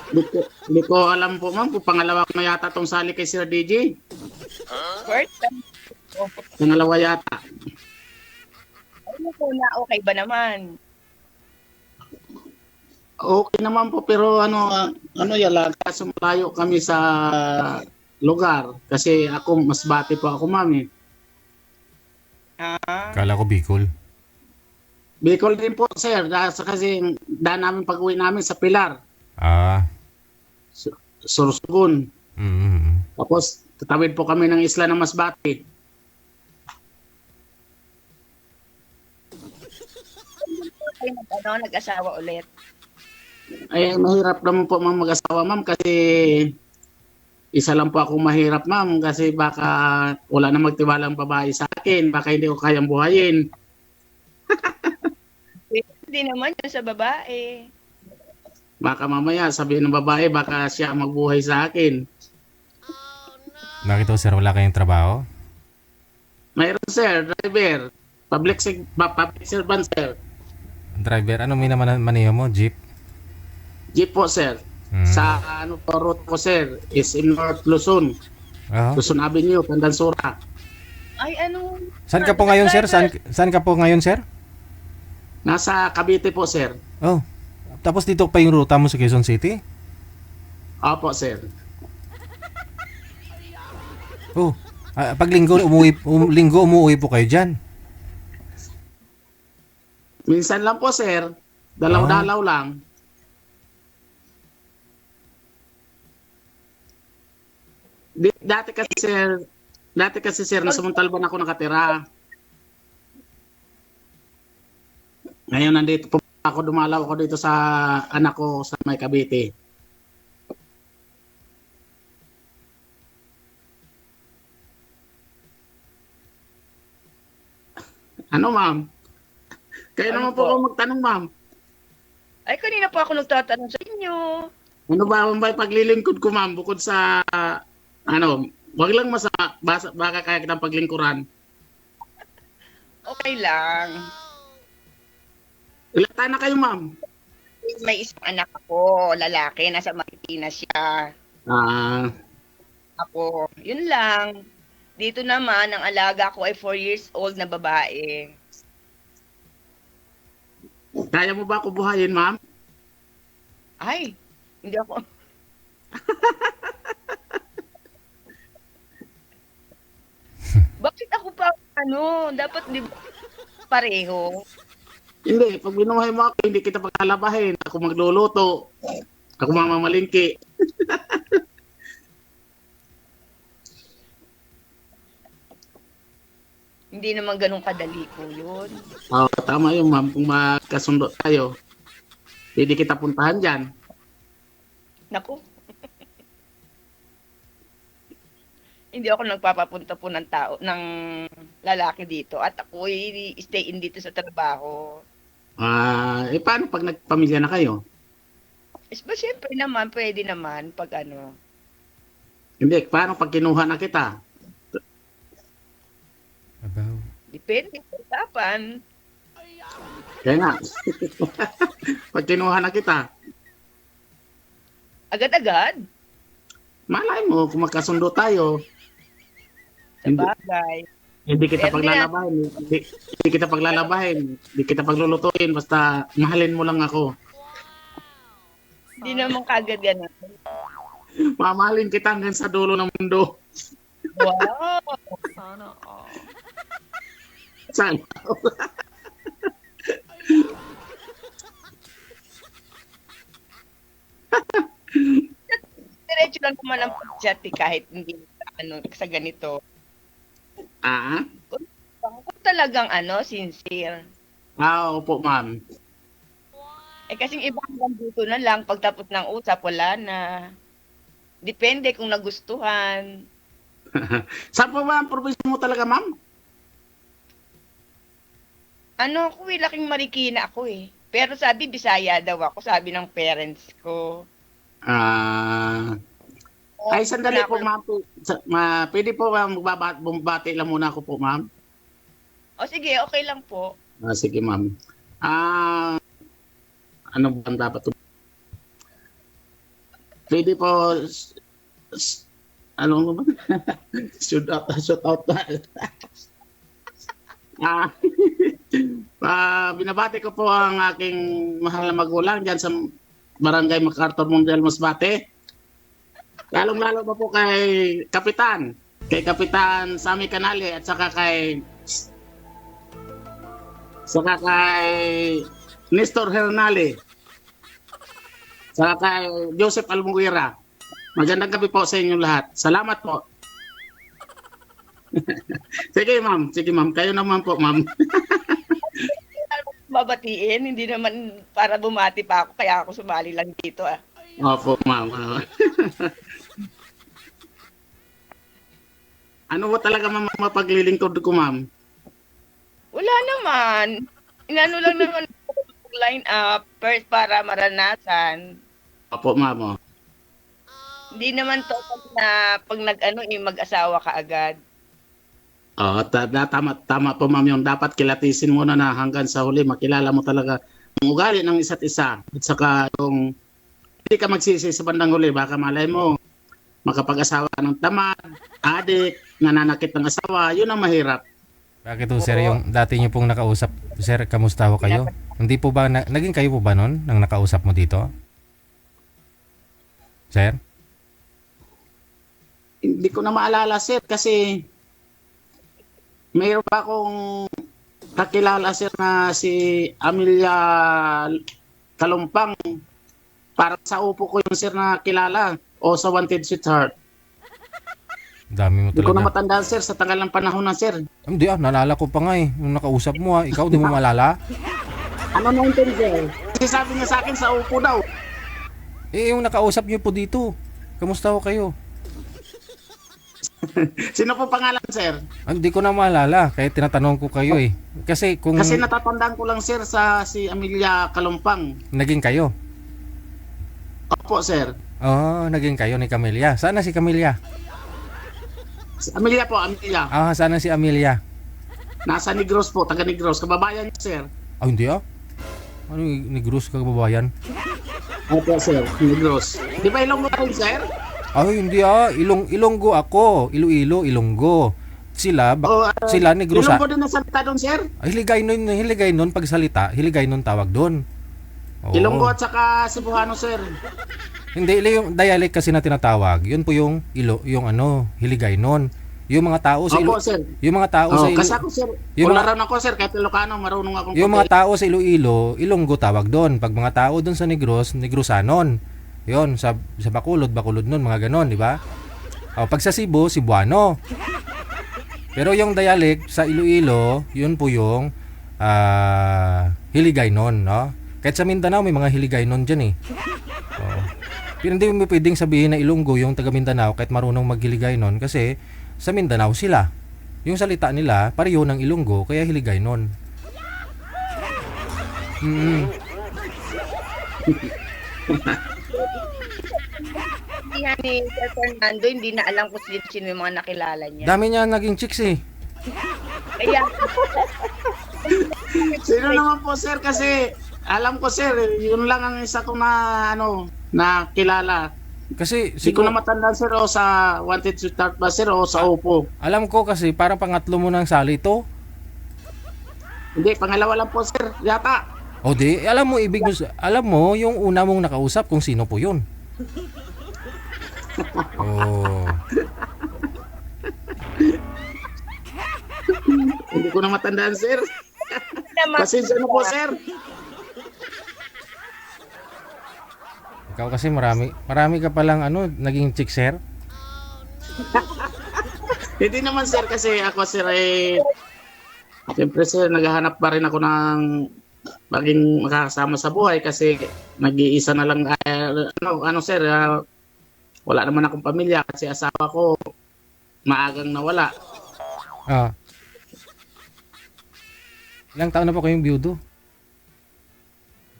hindi ko alam po, ma'am, kung pangalawa ko na yata itong sali kay Sir DJ. First time. Pangalawa yata. Ano po na, okay ba naman? Okay naman po, pero kaso malayo kami sa lugar. Kasi ako, mas bati po ako, ma'am, eh. Kala ko Bicol. Bicol din po, sir. Kasi daan namin pag-uwi namin sa Pilar. Sorsogon. Tapos, tatawid po kami ng isla ng Masbate. Nag-asawa ulit? Ay, mahirap naman po mag-asawa, ma'am, kasi isa lang po ako mahirap, ma'am, kasi baka wala na magtiwala ang babae sa akin, baka hindi ko kayang buhayin. Hindi naman yun sa babae. Baka mamaya sabihin ng babae, baka siya magbuhay sa akin. Bakit sir, wala kayong trabaho? Mayroon, sir, driver, public servant, sir. Driver, ano may naman maniyo mo? Jeep? Jeep po, sir. Sa route po, sir, is in North Luzon. Luzon Avenue, Pandansura. Ay, Saan ka po ngayon, sir? Saan ka po ngayon, sir? Nasa Cavite po, sir. Oh. Tapos dito pa yung ruta mo sa Quezon City? Opo, sir. Oh. Pag linggo umuwi po kayo diyan. Minsan lang po, sir. Dalaw-dalaw lang. Dati kasi sir, nasa Montalban ako nakatira. Ngayon nandito po ako, dumalaw ako dito sa anak ko sa May Cavite. Ano, ma'am? Kayo Ano naman po po? ako magtanong, ma'am. Ay, kanina pa ako nagtatanong sa inyo. Ano ba ang paglilingkod ko, ma'am? Bukod sa, wag lang baka kaya kitang paglingkuran. Okay lang. Ilan taon na kayo, ma'am? May isang anak ako, lalaki, nasa Marikina siya. Ako, yun lang. Dito naman, ang alaga ko ay 4 years old na babae. Kaya mo ba ako buhayin, ma'am? Ay, hindi ako. Bakit ako pa, dapat di ba pareho? Hindi, pag binuhay mo ako, hindi kita paglalabahin. Ako magluluto. Ako mamamalingki. Hindi naman ganun kadali ko yun. Oo, tama yung ma'am. Kung magkasundo tayo, hindi kita puntahan dyan. Naku. Hindi ako nagpapapunta po ng tao, ng lalaki dito. At ako stay in dito sa trabaho. Paano pag nagpamilya na kayo? Siyempre naman, pwede naman pag Hindi, paano pag kinuha na kita? Abaw. Depende sa usapan. Kaya nga. Pag kinuha na kita, Agad-agad. malay mo kung magkasundo tayo. Sa bagay. Hindi kita Pero paglalabahin. Hindi kita paglalabahin. Hindi kita paglulutuin. Basta mahalin mo lang ako. Hindi naman kagad yan. Mamahalin kita hanggang sa dulo ng mundo. Wow. Sana all. Saan? Diretso lang naman ang pag-chat kahit hindi sa ganito. Kung talagang sincere. Opo, ma'am. Kasing iba hanggang dito na lang, pagtapos ng usap, wala na. Depende kung nagustuhan. Saan po ba ang probinsya mo talaga, ma'am? Ako laking Marikina ako eh. Pero sabi, Bisaya daw ako, sabi ng parents ko. Ay, sandali po, ma'am. Pwede po ba bumabati lang muna ako po, ma'am? O sige, okay lang po. Sige, ma'am. Ano ba ang dapat? Pwede po, ano ba? shoot out. Binabati ko po ang aking mahal na magulang dyan sa Barangay MacArthur Mundial Masbate. Lalong-lalo pa po kay Kapitan Sammy Canale at saka kay Nestor Hernale. Saka kay Joseph Almuguera. Magandang gabi po sa inyong lahat. Salamat po. Sige, ma'am. Kayo naman po, ma'am. Babatiin, hindi naman para bumati pa ako, kaya ako sumali lang dito Opo, ma'am. Ano ba talaga mapaglilingkod ko, ma'am? Wala naman. Inano lang naman line up first para maranasan. Opo, ma'am. Hindi naman to na pag mag-asawa ka agad. Tama po, ma'am, yung dapat kilatisin mo na hanggang sa huli makilala mo talaga ang ugali ng isa't isa. At saka yung hindi ka magsisi sa bandang huli, baka malay mo makapag-asawa ng tamad, adik, nananakit ng asawa, yun ang mahirap. Bakit ho, sir, yung dati niyo pong nakausap, sir, kamusta ho kayo? Hindi po ba, naging kayo po ba nun nang nakausap mo dito? Sir? Hindi ko na maalala, sir, kasi mayroon pa akong kakilala sir na si Amelia Kalumpang. Para sa upo ko yung sir na kilala o sa Wanted Sweetheart. Dami mo Hindi ko na talaga. matandaan sir sa tagal ng panahon na sir. Hindi naalala ko pa nga eh. Nung nakausap mo ikaw di mo maalala? Ano na yung sir? Kasi sabi niya sa akin sa upo daw. Yung nakausap niyo po dito. Kamusta ho kayo? Sino po pangalan sir? Hindi ko na maalala. Kaya tinatanong ko kayo eh. Kasi kung Kasi natatandaan ko lang sir sa si Amelia Kalumpang. naging kayo. Opo sir. Naging kayo ni Camelia. Saan na si Camelia? Si Amelia po, Amelia. Saan na si Amelia? Nasa Negros po, taga Negros. Kababayan niya sir. Hindi Ano Negros ka kababayan? Opo sir, Negros. Di ba Ilonggo rin sir? Hindi Ilonggo ako. Iloilo, Ilonggo. Sila, sila Negros. Ilonggo din na salita doon sir? Hiligay nun pagsalita. Hiligay nun tawag doon. Ilonggo at saka Cebuano sir. Hindi, yung dialect kasi na tinatawag. Yun po yung Hiligay nun. Yung mga tao sa Opo sir. Yung mga tao sa Kasi ako sir, ularan ako sir, kahit Ilocano, marunong akong yung mga tao sa Iloilo, Ilonggo tawag doon. Pag mga tao doon sa Negros, Negrosanon. Yun, sa Bacolod nun, mga ganon, di ba? Pag sa Cebu, Cebuano. Pero yung dialect sa Iloilo, yun po yung Hiligay nun, no? Kahit sa Mindanao, may mga Hiligay nun dyan eh. Pero hindi mo pwedeng sabihin na Ilonggo yung taga Mindanao kahit marunong maghiligay nun kasi sa Mindanao sila. Yung salita nila, pareho ng Ilonggo, kaya Hiligay nun. Hindi ni Sir Fernando, hindi na alam kung sino yung mga nakilala niya. Dami niya naging chicks eh. Kaya, Sino naman po sir kasi alam ko sir, yun lang ang isa ko na na kilala. Kasi Hindi ko na matandaan sir o sa Wanted Sweetheart ba sir o sa Upo. alam ko kasi parang pangatlo mo ng sali to. Hindi, pangalawa lang po sir, yata. Alam mo yung una mong nakausap kung sino po yun. Hindi ko na matandaan sir. Pasensya na po sir. Ikaw kasi marami ka palang naging chick sir. Hindi naman sir kasi ako sir siyempre sir naghahanap pa rin ako ng maging makakasama sa buhay kasi nag-iisa na lang sir wala naman akong pamilya kasi asawa ko maagang nawala. Ilang taon na po kayong biyudo?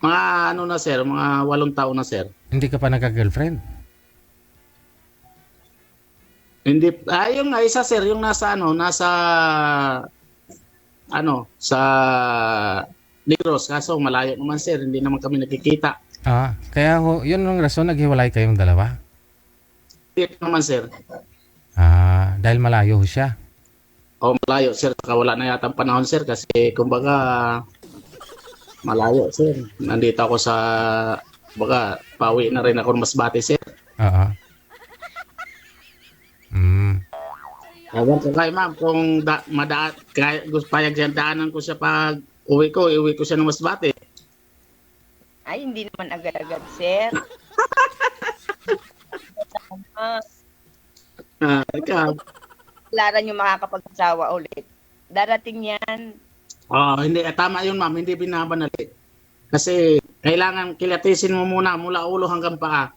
Mga na sir, mga 8 taon na sir. Hindi ka pa nagka-girlfriend? Hindi, yung isa sir, yung nasa sa Negros, kaso malayo naman sir, hindi naman kami nakikita. Kaya yun ang rason naghiwalay kayong dalawa? Hindi naman sir. Dahil malayo siya? Malayo sir, saka wala na yata ang panahon sir kasi kumbaga malayo sir. Nandito ako sa pauwi na rin ako ng Masbate sir. Ewan ko kay ma'am kung payag siya daanan ko siya pag uwi ko siya ng Masbate. ay, hindi naman agad-agad, sir. Ikaw. Kailangan yung makakapag-asawa ulit. Darating yan. Hindi. Tama yun, ma'am. Hindi binabanali. Kasi kailangan kilatisin mo muna mula ulo hanggang paa.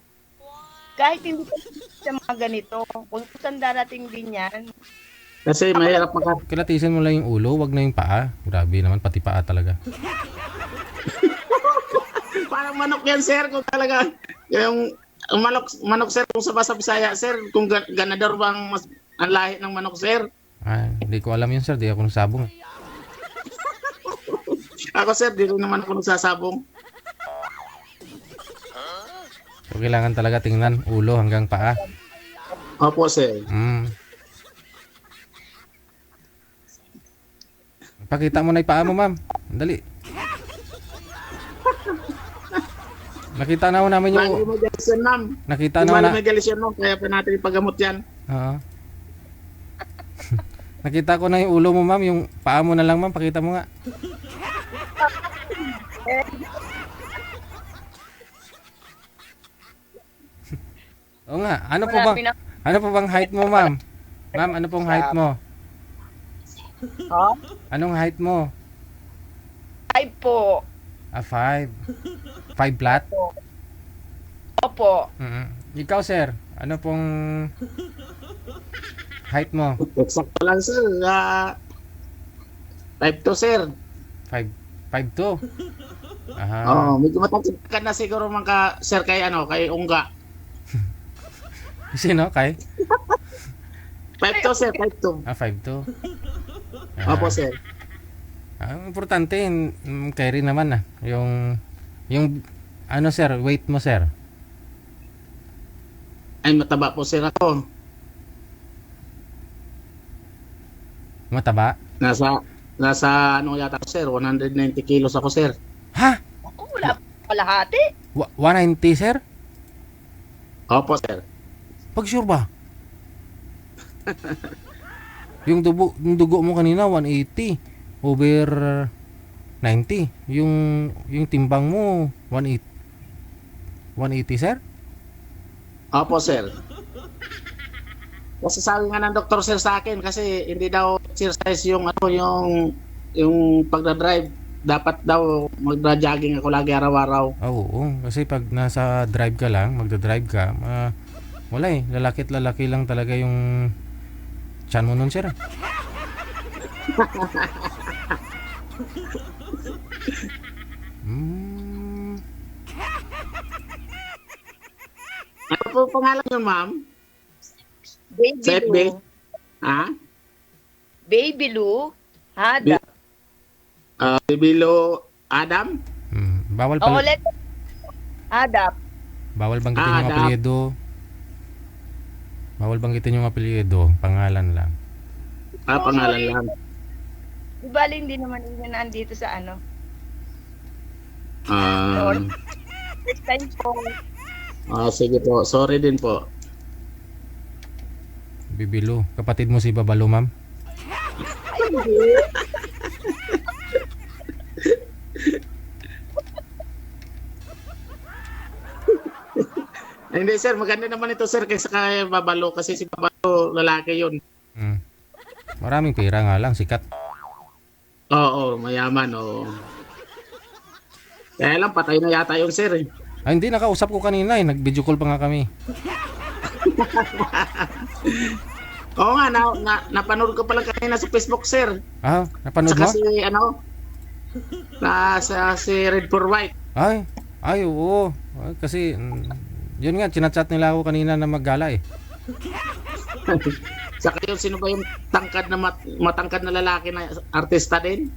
Kahit hindi pa sa mga ganito, kung saan darating din yan. Kasi mahirap kilatisin mo lang yung ulo, wag na yung paa. Grabe naman, pati paa talaga. Parang manok yan, sir. Kung talaga, yung manok, sir, kung sa Bisaya, sir, kung ganador bang ang lahi ng manok, sir? Hindi ko alam yun, sir. Di ako nagsabong. Ako, sir, di rin naman ako nagsasabong. So, kailangan talaga tingnan ulo hanggang paa. Opo, sir. Pakita mo na yung paa mo, ma'am. Dali. Nakita na ho namin yung... Mag-galisyon, ma'am. Nakita na ho na... Mag-galisyon, ma'am. Kaya pa natin ipagamot yan. Nakita ko na yung ulo mo, ma'am. Yung paa mo na lang, ma'am. Pakita mo nga. Oo nga. Ano po bang height mo, ma'am? Ma'am, ano pong height mo? Ha? Anong height mo? 5 po. 5. 5 flat? Opo. Ikaw, sir. Ano pong height mo? Eksakto lang, sir. 5'2", sir. 5'2"? Aha. Oo, medyo matangkad ka na siguro sir, kay Ungga. Sino? Kay? 5'2", sir, 5'2". 5'2". Opo, sir. Ang importante, kay rin naman yung ano, sir, weight mo, sir? Ay, mataba po, sir, ako. Mataba? Nasa ano yata ako, sir, 190 kilos ako, sir. Ha? Wala kalahati. 190, sir? Opo, sir. Pag sure ba? yung dugo mo kanina 180 over 90. Yung timbang mo 180, sir? Opo, sir. Kasi sabi nga ng doktor, sir, sa akin kasi hindi daw exercise yung pagdadrive. Dapat daw magdra-jogging ako lagi araw-araw. Oo, kasi pag nasa drive ka lang, magdadrive ka, wala lalaki't lalaki lang talaga yung tiyan mo nun, sir. Ano po pangalan niyo, ma'am? Baby Lou. Ha? Baby Lou Hadap. Baby Lou Adam? Bawal pala. Ulit. Hadap. Bawal banggitin yung apelyido. Bawal banggitin yung apelyido. Pangalan lang. Pangalan lang. Di bali, hindi naman yun nandito sa ano. Next time po. Sige po. Sorry din po. Bibilo. Kapatid mo si Babalo, ma'am? Ay, hindi. Hindi, sir. Maganda naman ito, sir, kaysa kay Babalo. Kasi si Babalo, lalaki yun. Maraming pera nga lang. Sikat. Oo, mayaman. Oo. Kaya lang, patay na yata yung sir. Ay, hindi. Nakausap ko kanina. Nag-video call pa nga kami. Oo nga, napanood ko pala kanina sa Facebook, sir. Napanood mo? Kasi si Red for White. Ay, oo. Kasi, yun nga, chinachat nila ako kanina na maggala eh. Saka yun, sino ba yung matangkad na lalaki na artista din?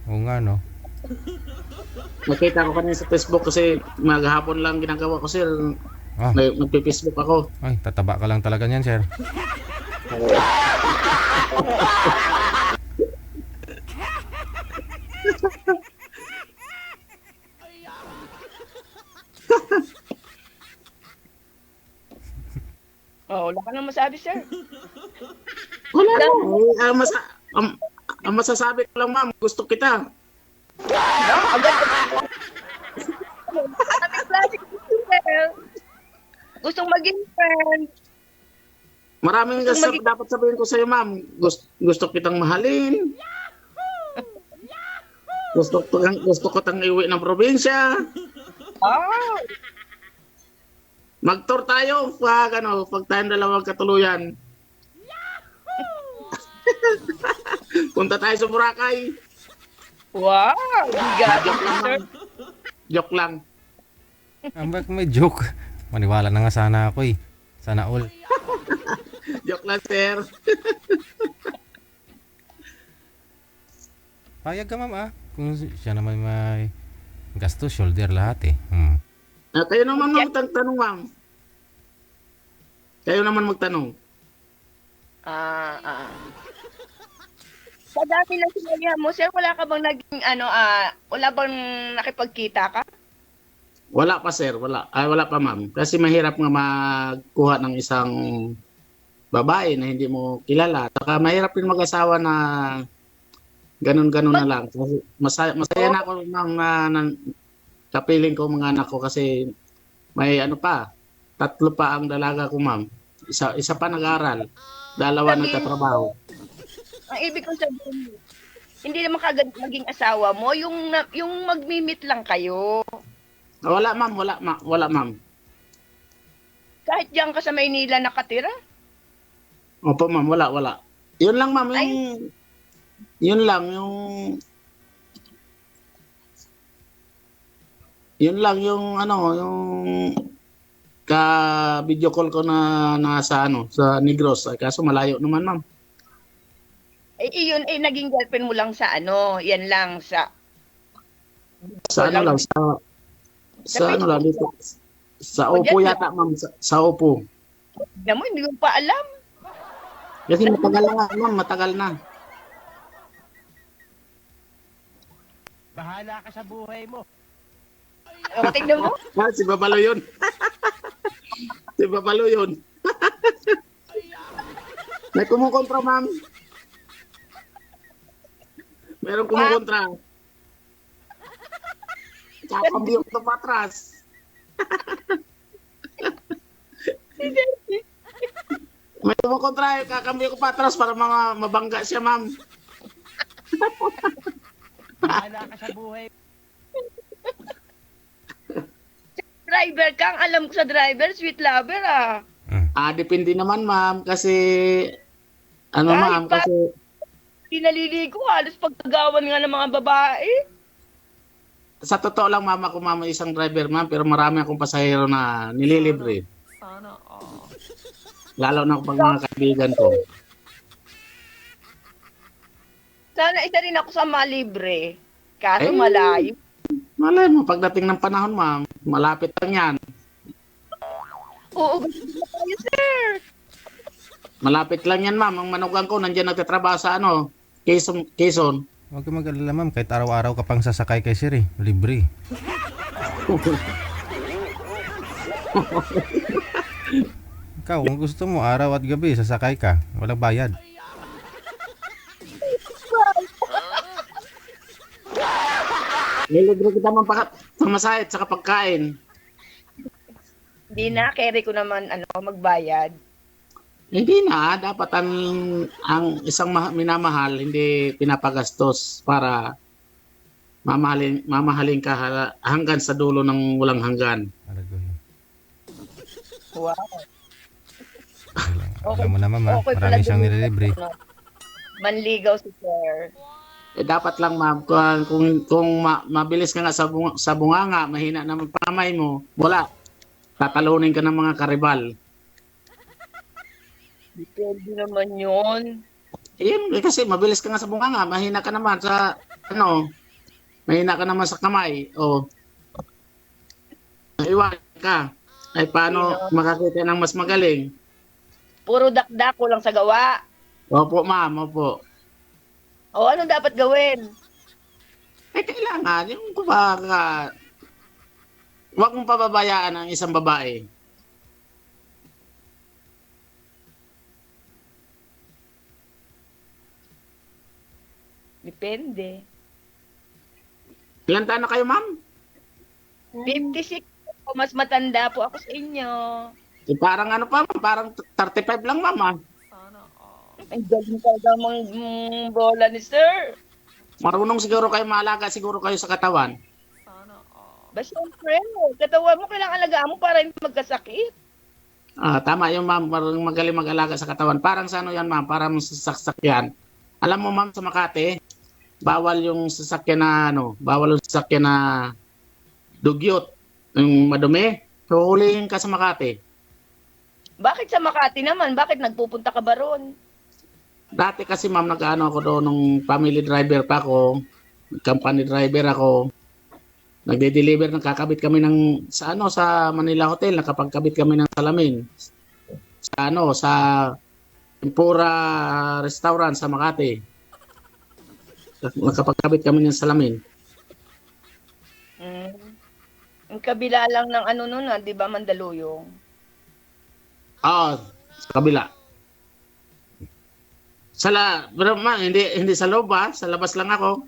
Oo nga, no? Nakita ko kanina sa Facebook kasi maghapon lang ginagawa ko, sir. Nagpe-Facebook ako. Ay, tataba ka lang talaga niyan, sir. Wala ka nang masabi, sir. Wala lang. Ang masasabi ko lang, ma'am, gusto kita. No? Agad. Gustong maging friend. Maraming dapat sabihin ko sa'yo, ma'am. Gusto kitang mahalin. Gusto ko tang iwi ng probinsya. Mag-tour tayo pag tayong dalawang katuluyan. Punta tayo sa Boracay. Wow! Joke lang. Bakit may joke? Maniwala na nga sana ako eh. Sana all. Joke lang, sir. Payag ka, ma'am, kung siya naman may gasto, shoulder lahat eh. Kayo naman magtanong, ma'am. Kayo naman magtanong. Sa dami lang sinabi mo, sir, wala ka bang naging wala bang nakipagkita ka? Wala pa, sir. Wala pa, ma'am. Kasi mahirap nga magkuha ng isang babae na hindi mo kilala. Saka mahirap rin mag-asawa na ganun-ganun na lang. Kasi masaya na ako, ma'am, na kapiling ko mga anak ko kasi may ano pa, 3 pa ang dalaga ko, ma'am. Isa pa nag-aral, 2 nagtatrabaho. Ang ibig kong sabihin, hindi naman kagad maging asawa mo, yung magmi-meet lang kayo. Wala, ma'am. Wala, ma'am. Kahit diyan ka sa Maynila nakatira? Opo, ma'am. Wala. Yun lang, ma'am. Yun lang, yung ka-video call ko na nasa sa Negros. Kaso malayo naman, ma'am. Iyon naging girlfriend mo lang sa yan lang sa dito. Sa Oppo yata, ma'am. Sa Oppo. Alam mo, hindi ko pa alam. Kasi matagal na, ma'am. Matagal na. Bahala ka sa buhay mo. Tingnan mo. Si Babalo yun. Si Babalo yun. May kumukontra, ma'am. Meron kumukontra. Kakambyo ko pa atras. May kumukontra. Kakambyo ko pa atras para mabangga siya, ma'am. Bahala ka sa buhay. Driver kang, alam ko sa driver, sweet lover Depende naman, ma'am, kasi ma'am, kasi naliligo, halos pagkagawan nga ng mga babae. Sa totoo lang, ma'am, ako, ma'am, isang driver, ma'am, pero marami akong pasahero na nililibre. Lalo na pag mga kaibigan ko. Sana isa rin ako sa malibre. Kaso malayo. Malay mo, pagdating ng panahon, ma'am, malapit lang yan. Oo, tayo, sir. Malapit lang yan, ma'am. Ang manugang ko, nandiyan nagtatrabaho sa Quezon. Huwag ka mag-alala, ma'am. Kahit araw-araw ka pang sasakay kay Sir, libre. Ikaw, kung gusto mo, araw at gabi, sasakay ka. Walang bayad. Nilibre kita man pamasahe at saka pagkain. Hindi na, carry ko naman magbayad. Hindi na, dapat ang isang minamahal hindi pinapagastos para mamahalin ka hanggang sa dulo ng walang hanggan. Wow. Alam mo naman, ma'am, marami siyang nililibre. Manligaw si sir. Dapat lang, ma'am, kung mabilis ka nga sa bunganga, mahina naman pamay mo, wala. Tatalunin ka ng mga karibal. Depende naman yun. Yun, kasi mabilis ka nga sa bunganga, mahina ka naman sa, mahina ka naman sa kamay. O, iwan ka. Ay, paano makakita ng mas magaling? Puro dakdak ko lang sa gawa. Opo, ma'am, opo. O, ano dapat gawin? Kailangan, yung kumbaga, huwag mong pababayaan ang isang babae. Depende. Ilan taon na kayo, ma'am? 56 po, mas matanda po ako sa inyo. Parang parang 35 lang, ma'am. Ang galing talaga bola ni sir. Marunong siguro kayo maalaga siguro kayo sa katawan. Basta katawan mo kailangan alagaan mo para hindi magkasakit. Tama yung ma'am, magaling mag-alaga sa katawan. Parang sa yan, ma'am, parang sa sasakyan. Alam mo, ma'am, sa Makati, bawal yung sasakyan na dugyot, yung madumi. So, hulihin ka sa Makati. Bakit sa Makati naman? Bakit nagpupunta ka ba ron? Dati kasi, ma'am, ako doon nung family driver pa ako, company driver ako. Nagde-deliver, nakakabit kami sa Manila Hotel, nakapagkabit kami ng salamin. Sa Tempura Restaurant sa Makati. Nakapagkabit kami ng salamin. Ang kabila lang ng di ba, Mandaluyong? Sa kabila. Pero ma'am, hindi sa loob sa labas lang ako.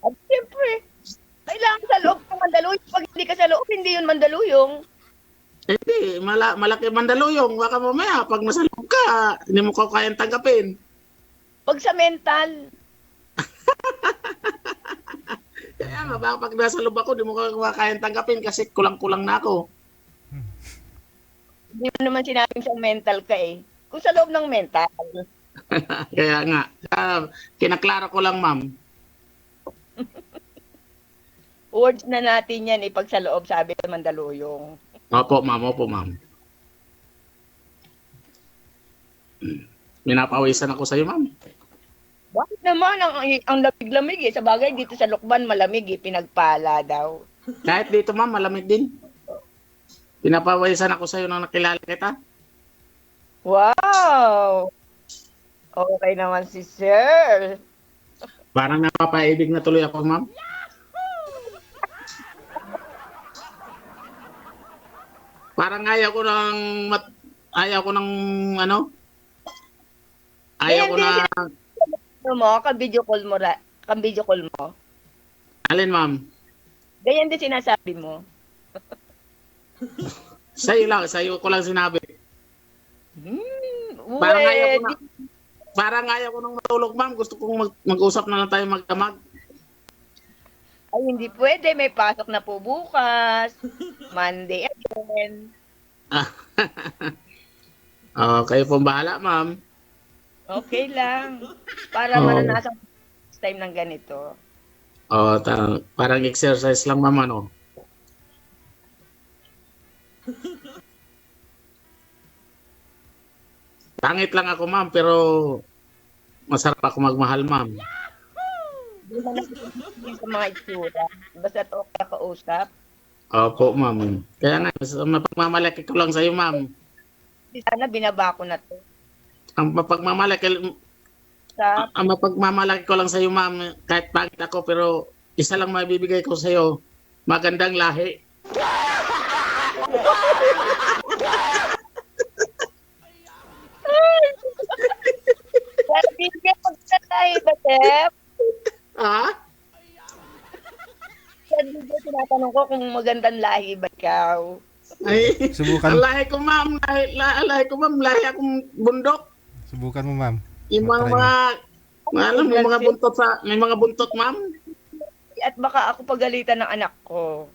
At siyempre, kailangan sa loob ng mandaluyong. Pag hindi ka sa loob, hindi yun mandaluyong. Hindi, malaki mandaluyong. Baka mamaya, pag nasa loob ka, hindi mo ko kayang tanggapin. Pag sa mental, Kaya nga, baka pag nasa loob ako, hindi mo ko kayang tanggapin kasi kulang-kulang na ako. hindi mo naman sinabing sa mental ka eh. Kung sa loob ng mental. Kaya nga, kinaklara ko lang, ma'am. Words na natin yan pag sa loob sabi ng mandaluyong. Opo, ma'am. Minapawisan ako sa'yo, ma'am. Bakit naman ang lamig-lamig Sa bagay dito sa Lukban malamig pinagpala daw. Kahit dito, ma'am, malamig din. Pinapawisan ako sa'yo nang nakilala kita. Wow! Okay naman si Sir. Parang napapaibig na tuloy ako, ma'am. Parang ayaw ko ng ayaw ko ng ka-video call mo. Alin, ma'am? Ganyan din sinasabi mo. Sa'yo ko lang sinabi. Parang ayaw ko nang matulog, ma'am. Gusto kong mag-usap na lang tayo magdamag. Ay, hindi pwede. May pasok na po bukas. Monday again. Kayo pong bahala, ma'am. Okay lang. Para maranasan time ng ganito. Parang exercise lang, ma'am, ano? Pangit lang ako, ma'am, pero masarap ako magmahal, ma'am. Hindi mo nakikinig sa mga itsura. Basta okay ka usap. Opo, ma'am. Kaya nga, mapagmamalaki ko lang sa'yo, ma'am. Sana binaba ko na to. Ang mapagmamalaki ko lang sa'yo, ma'am, kahit pangit ako, pero isa lang mabibigay ko sa'yo, magandang lahi. Bibigyan magkatahi ba, Tep? Bibigyan tinatanong ko kung magandang lahi ba ikaw. Ay, Subukan. lahi ko, ma'am, lahi akong bundok. Subukan mo, ma'am. Yung may mga buntot, ma'am. At baka ako pagalitan ng anak ko.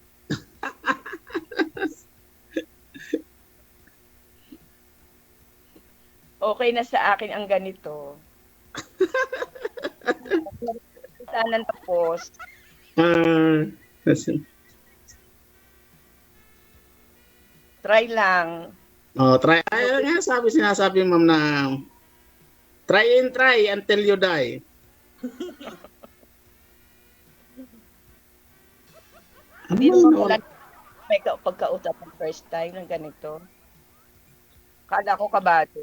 Okay na sa akin ang ganito. Sana tapos. Try lang. Try. Ay, nga sinasabi, ma'am, na try until you die. Hindi naman wala may pagkausap ng first time ng ganito. Kala ko kabado.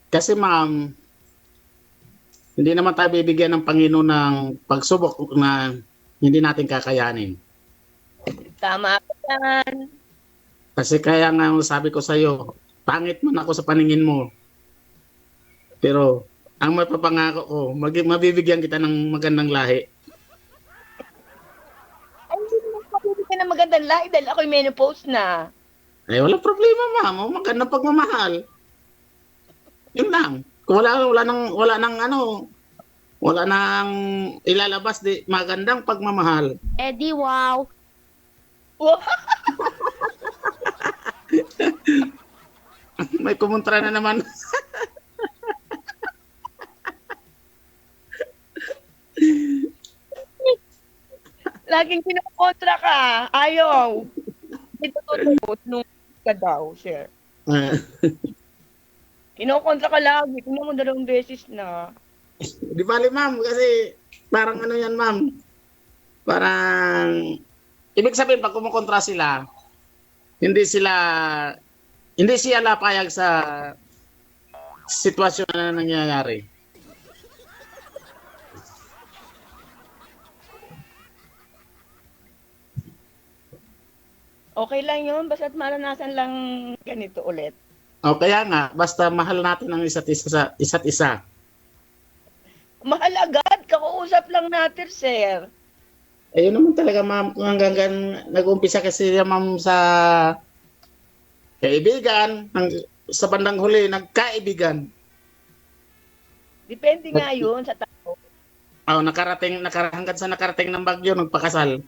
Kasi, ma'am, hindi naman tayo bibigyan ng Panginoon ng pagsubok na hindi natin kakayanin. Tama ka yan. Kasi kaya nga sabi ko sa'yo, pangit man ako sa paningin mo. Pero, ang mapapangako ko, mabibigyan kita ng magandang lahi. Ay, hindi naman mabibigyan ng magandang lahi dahil ako'y menopause na. Ay, walang problema, ma'am. Magandang pagmamahal. Yun lang. Kung wala nang ilalabas di magandang pagmamahal. Eddie, wow. May kumontra na naman. Laging kinakontra ka. Ayaw. Dito tutulot nung ka daw, sir. Kinokontra ka lagi. Tingnan mo 2 beses na. Di bali, ma'am, kasi parang ano yan, ma'am. Parang, ibig sabihin, pag kumukontra sila, hindi sila payag sa sitwasyon na nangyayari. Okay lang yun. Basta't maranasan lang ganito ulit. O kaya nga, basta mahal natin ang isa't isa. Mahal agad, kakausap lang natin, sir. Ayun naman talaga, ma'am, kung hanggang nag-umpisa kasi ma'am sa kaibigan, sa bandang huli, nagkaibigan. Depende nga yun sa tao. Hanggang sa nakarating ng Bagyo, nagpakasal.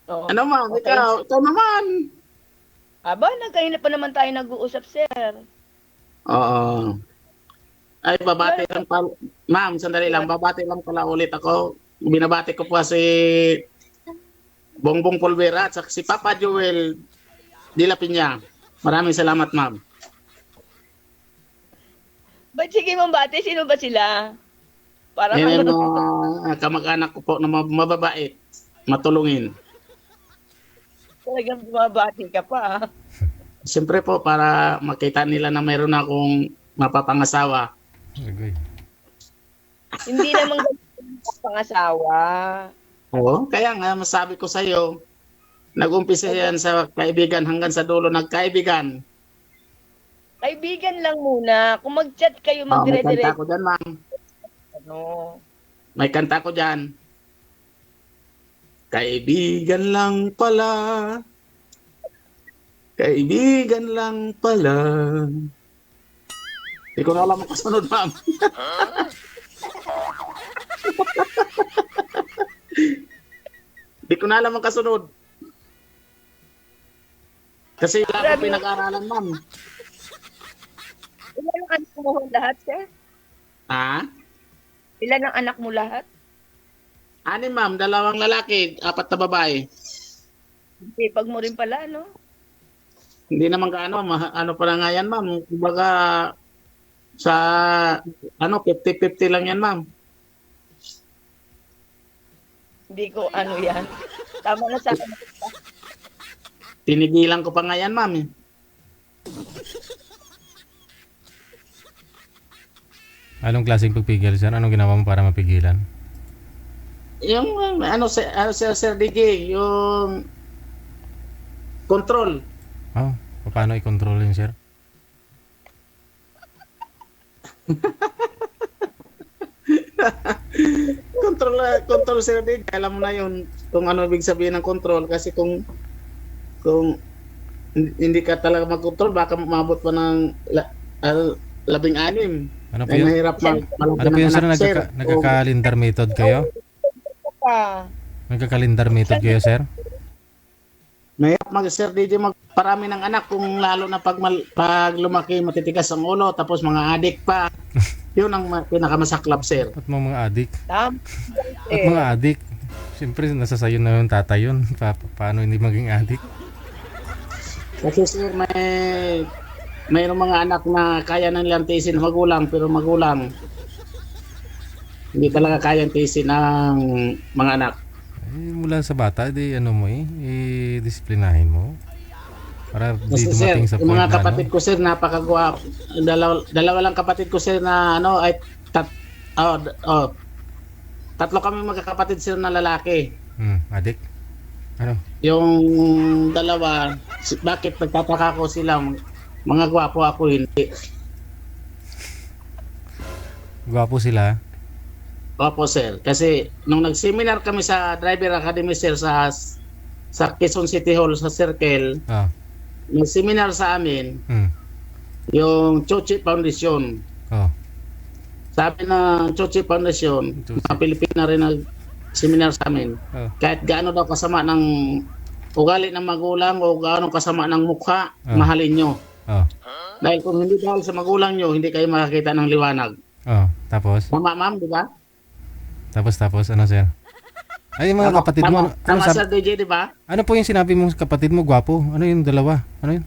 Oo. Ano ma'am, Okay. ikaw naman. Aba, nagkaina pa naman tayo nag-uusap, sir. Oo. Ay, babati lang pala. Ma'am, sandali lang. Babati lang pala ulit ako. Binabati ko po si Bongbong Polvera at si Papa Joel Dila Piña. Maraming salamat, ma'am. Ba't sige mong bati? Sino ba sila? Parang Yan kamag-anak ko po na mababait. Matulungin. talagang bumabati ka pa. ah. Siyempre po, para makita nila na mayroon akong mapapangasawa. Hindi naman ganun ang pangasawa. Oo, kaya nga masabi ko sa iyo, nag-umpisa yan sa kaibigan hanggang sa dulo nagkaibigan. Kaibigan lang muna. Kung mag-chat kayo, May kanta magdire-dire. ko dyan, ma'am. Ano? May kanta ko dyan. Kaibigan lang pala. Kaibigan lang pala. Hindi ko na alam ang kasunod, ma'am. Hindi ko na alam ang kasunod. Kasi wala akong pinag-aralan, ma'am. Ilan ang anak mo lahat, sir? Ha? Ilan ang anak mo lahat? Ani, ma'am. 2 lalaki, 4 na babae. Pag mo rin pala, no? Hindi naman gaano, ano pa na nga yan, ma'am. Kumbaga, sa, 50-50 lang yan, ma'am. Hindi ko ano yan. Tama na sa akin. Tinigilan ko pa nga yan, ma'am. Anong klaseng pagpigil, sir? Anong ginawa mo para mapigilan? Yung, Sir DJ, yung control. Oh, paano i-control yun, sir? Control, Sir DJ. Alam mo na yun kung ano ibig sabihin ng control. Kasi kung hindi ka talaga mag-control, baka mabot pa ng 16. Ano po Ay, yun? mahirap Ano po yun, sir? Nagka-calendar method kayo? Nagka-calendar method kayo, sir? Mahirap Sir DJ magparami ng anak kung lalo na pag lumaki matitigas ang ulo tapos mga adik pa. Yun ang pinakamasaklap, sir. At mga adik? At mga adik? Siyempre, nasa sayo na yung tatay yun. Paano hindi maging adik? Kasi sir, mayroong mga anak na kaya na nilang tiisin magulang, pero magulang hindi talaga kaya tiisin ng mga anak. Mula sa bata, i-disiplinahin mo. Para di Kasi sir, dumating sa yung point mga na kapatid ko sir, napakagwapo. Dalawa lang kapatid ko sir na tatlo kami magkakapatid sir na lalaki. Adik? Ano? Yung dalawa, bakit nagtataka ko sila, mga gwapo ako hindi. Gwapo sila? Opo sir, kasi nung nag-seminar kami sa Driver Academy sir sa Quezon City Hall sa Circle, nag-seminar sa amin yung Chochi Foundation. Sabi na Chochi Foundation, mga Pilipina rin nag-seminar sa amin. Kahit gaano daw kasama ng ugali ng magulang o gaano kasama ng mukha, mahalin nyo. Dahil kung hindi dahil sa magulang nyo, hindi kayo makakita ng liwanag. Tapos? Tama ma'am, di ba? Tapos, ano sir? Ay, yung mga kapatid mo. Tama sir DJ, di ba? Ano po yung sinabi mong kapatid mo, gwapo? Ano yung dalawa? Ano yun?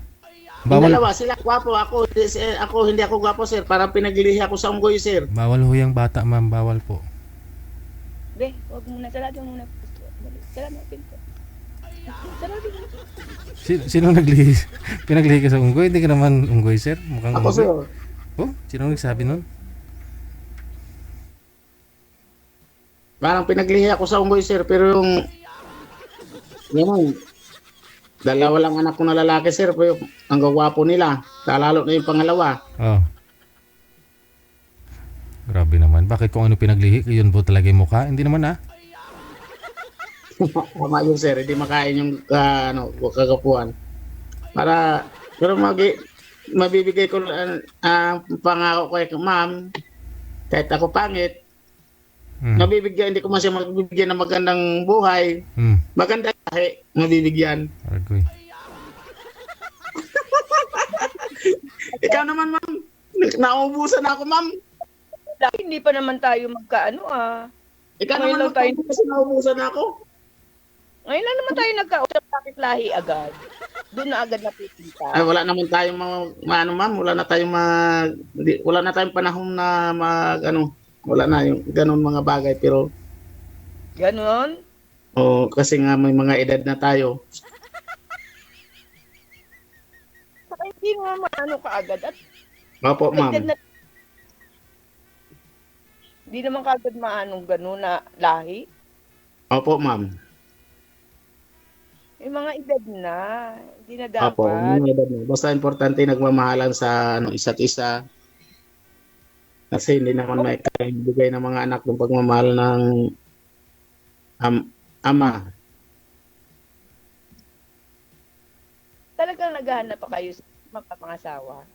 Yung dalawa, sila gwapo. Ako, hindi ako gwapo sir. Parang pinaglilihi ako sa unggoy sir. Bawal ho yung bata, ma'am. Bawal po. Be, huwag muna. Sarado muna. Sarado pinto. Sino naglihi? Pinaglihi ka sa unggoy? Hindi ka naman unggoy, sir. Mukhang Ako, unggoy. sir. Oh, sino nagsabi nun? Parang pinaglihi ako sa unggoy, sir, pero yung dalawa lang anak ko na lalaki, sir, pero ang gagwapo nila. Lalo na yung pangalawa. Oh. Grabe naman. Bakit kung ano pinaglihi, yun po talaga yung mukha? Hindi naman Tama yun, sir. Hindi makain yung kagapuan. Pero mabibigay ko pangako kay ma'am, kahit ako pangit, hindi ko man siya mabibigyan ng magandang buhay. Maganda kahit mabibigyan. Argoy. Ikaw naman, ma'am. Nauubusan ako, ma'am. Hindi pa naman tayo magkaano Ikaw naman tayo kasi nauubusan ako. Ngayon lang naman tayo nagkausap, bakit lahi agad? Doon na agad napitinta. Ay, wala naman tayong ma'am, wala na tayong panahon na wala na yung ganun mga bagay, pero ganon? Kasi nga may mga edad na tayo. Saka hindi nga maano ka agad at Opo, ma'am. Hindi naman kagad maanong gano'n na lahi. Opo, ma'am. May mga edad na. Hindi na dapat. Opo, mga edad na. Basta importante nagmamahalan sa isa't isa. Kasi hindi naman may bigay ng mga anak ng pagmamahal ng ama. Talagang naghahanap pa kayo sa magpapangasawa?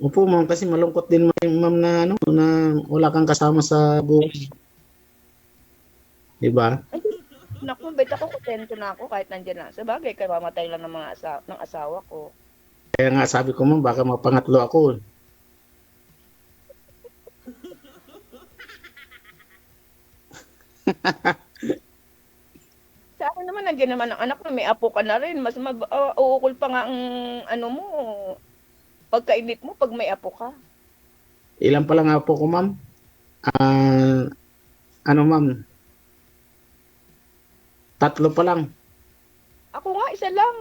Opo, ma'am, kasi malungkot din ma'am na wala kang kasama sa buhay. Diba? Naku, bet ako kontento na ako kahit nandiyan na. Sa bagay, kaya mamatay lang ng ng asawa ko. Kaya nga sabi ko, ma'am, baka mapangatlo ako. Sa akin naman, nandiyan naman ang anak mo, may apo ka na rin. Mas uukol pa nga ang mo, pagkainit mo pag may apo ka. Ilan pa lang apo ko, ma'am? Ma'am? 3 pa lang. Ako nga, 1 lang.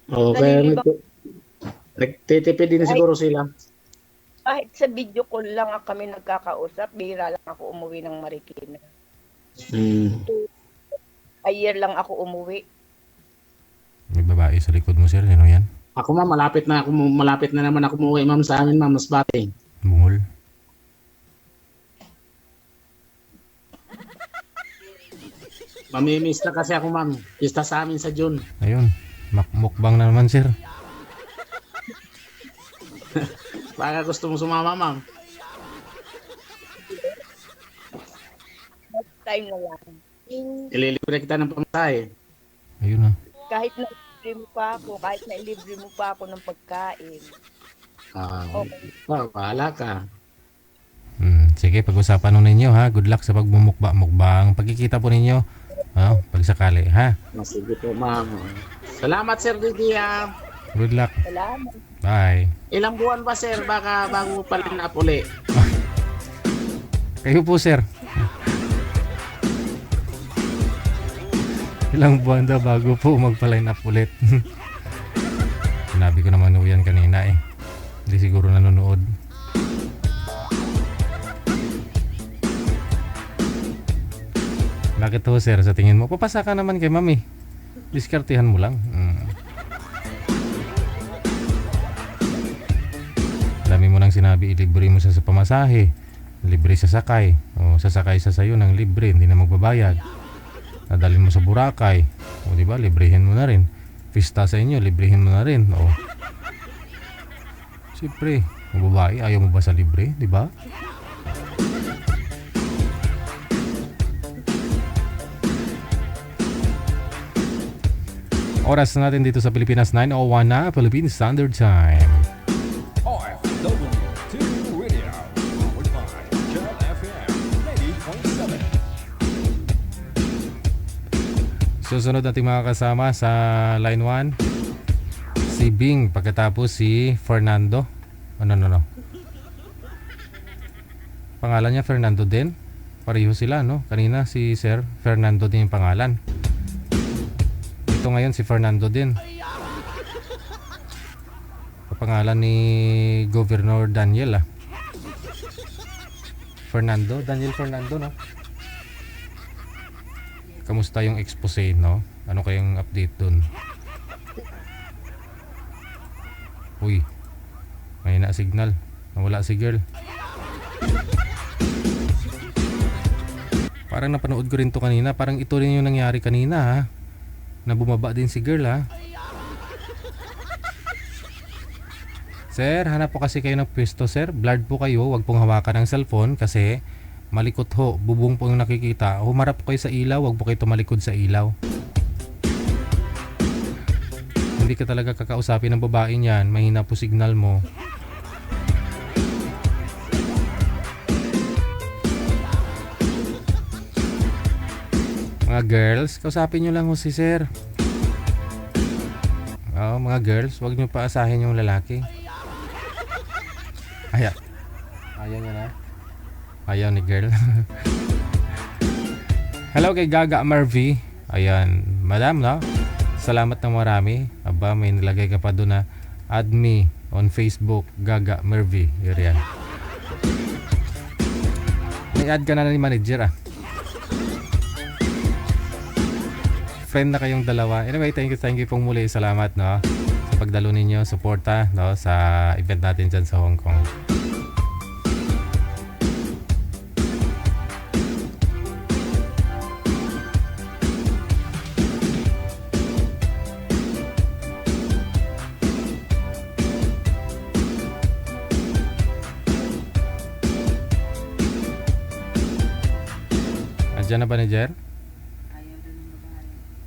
Kaya nagtitipid din siguro sila. Kahit sa video call lang kami nagkakausap, bihira lang ako umuwi ng Marikina. A year lang ako umuwi. May babae sa likod mo, sir. Sino yan? Ako, ma'am, malapit na naman ako umuwi, ma'am, sa amin, ma'am, Masbate. Bungol. Mamimiss na kasi ako, ma'am. Pista sa amin sa June. Ayun. Mukbang na naman, sir. Baka gusto mo sumama, ma'am. Time na lang. Ililibre kita ng pamasahe. Ayun na. Kahit na libre mo pa ako ng pagkain. Bahala ka. Sige, pag-usapan nun ninyo, ha. Good luck sa pagmumukbang. Pagkikita po ninyo, pagsakali, ha. Sige po, ma'am. Salamat, Sir Didia. Good luck. Salamat. Bye. Ilang buwan ba, sir, baka bago pala na uli? Kayo po, sir. Ilang buwan daw bago po magpa-line up ulit. Sinabi ko naman yan kanina eh. Hindi siguro nanonood. Bakit ho, sir? Sa tingin mo, papasa ka naman kay mami. Diskartihan mo lang. Dami mo nang sinabi, ilibre mo siya sa pamasahe. Libre sa sakay. O sasakay sa sayo ng libre, hindi na magbabayad. Nadalhin mo sa Boracay. O diba, librehin mo na rin. Pista sa inyo, librehin mo na rin. O. Siyempre, babae, ayaw mo ba sa libre? Diba? Oras na natin dito sa Pilipinas, 9:01 na, Philippine Standard Time. OFW2 Radio, powered by Jet FM 90.7. Susunod nating mga kasama sa line 1, si Bing, pagkatapos si Fernando. No. Pangalan niya Fernando din. Pareho sila, no? Kanina si Sir Fernando din yung pangalan. Ito ngayon si Fernando din. Pangalan ni Governor Daniel Daniel Fernando, no? Kamusta yung expose, no? Ano kayang update dun? Uy, may na signal. Nawala si girl. Parang napanood ko rin to kanina. Parang ito rin yung nangyari kanina, ha? Na bumaba din si girl, ha? Sir, hanap po kasi kayo ng pwesto, sir. Blurred po kayo, wag pong hawakan ng cellphone kasi malikot ho, bubong po yung nakikita. Humarap po kayo sa ilaw, wag po kayo tumalikod sa ilaw. Hindi ka talaga kakausapin ng babae niyan, mahina po signal mo. Mga girls, kausapin nyo lang ho si sir. Mga girls, wag nyo pa asahin yung lalaki. Ayaw niya na. Ayaw ni girl. Hello kay Gaga Marvy. Ayan, madam, no? Salamat ng marami. Aba, may nilagay ka pa doon na add me on Facebook, Gaga Marvy. Yan. May add ka na ni manager, Friend na kayong dalawa. Anyway, thank you pong muli. Salamat, no? Sa pagdalo ninyo, suporta, no? Sa event natin dyan sa Hong Kong. Andiyan na ba ni Jer?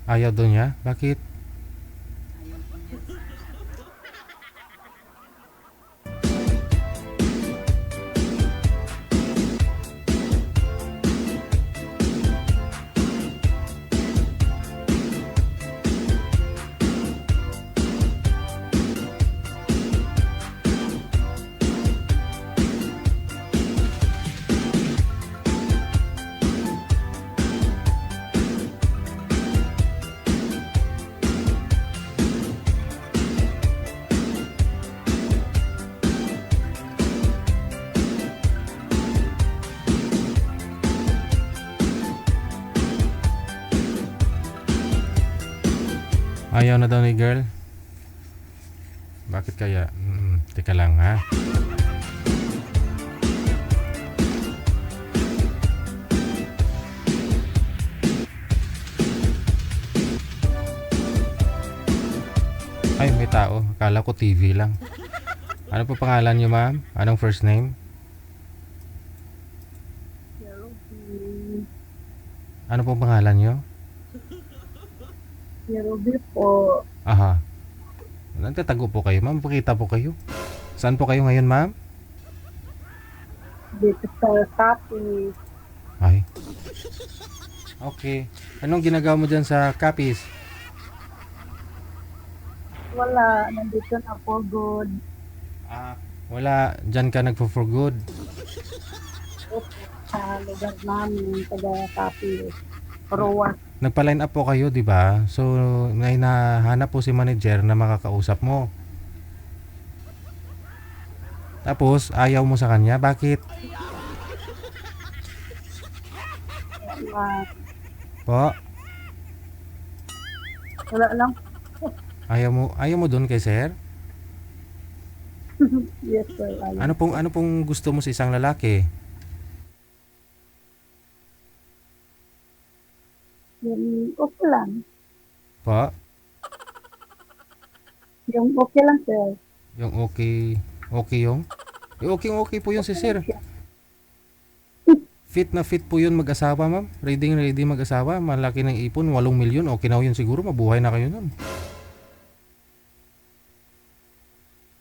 Ayaw doon niya? Bakit? Ayaw na daw ni girl. Bakit kaya? Teka lang, ha. Ay, may tao. Akala ko TV lang. Ano po pangalan niyo, ma'am? Anong first name? Ano po pangalan niyo? Ruby po. Aha. Nagtatago po kayo, ma'am. Pakita po kayo. Saan po kayo ngayon, ma'am? Dito sa Capiz. Ay. Okay. Anong ginagawa mo dyan sa Capiz? Wala. Nandito na po good. Wala. Dyan ka nagpo-for good? Sa lugar namin, taga Capiz. Rowan. Nagpa-line up po kayo, di ba? So, may nahanap po si manager na makakausap mo. Tapos, ayaw mo sa kanya. Bakit? Po? Wala lang. Ayaw mo doon kay sir? Yes, sir. Ano pong gusto mo sa isang lalaki? Yung okay lang. Po? Yung okay lang, sir. Yung okay yung? Okay po yun si sir. Fit na fit po yun mag-asawa, ma'am. Ready mag-asawa. Malaki ng ipon, 8 milyon. Okay na yun siguro. Mabuhay na kayo nun.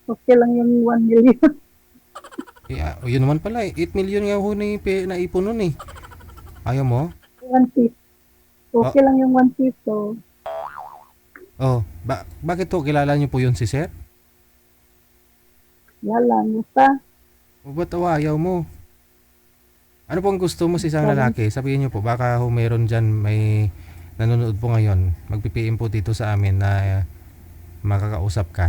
Okay lang yung 1 million. Yun naman pala 8 milyon nga ho na ipon nun eh. Ayaw mo? 150. Okay lang yung 150. Bakit to? Kilala niyo po yun si sir? Wala, basta. Ba't ayaw mo? Ano pong gusto mo sa isang lalaki? Sabihin niyo po, baka meron dyan may nanonood po ngayon, mag-PPM po dito sa amin na makakausap ka.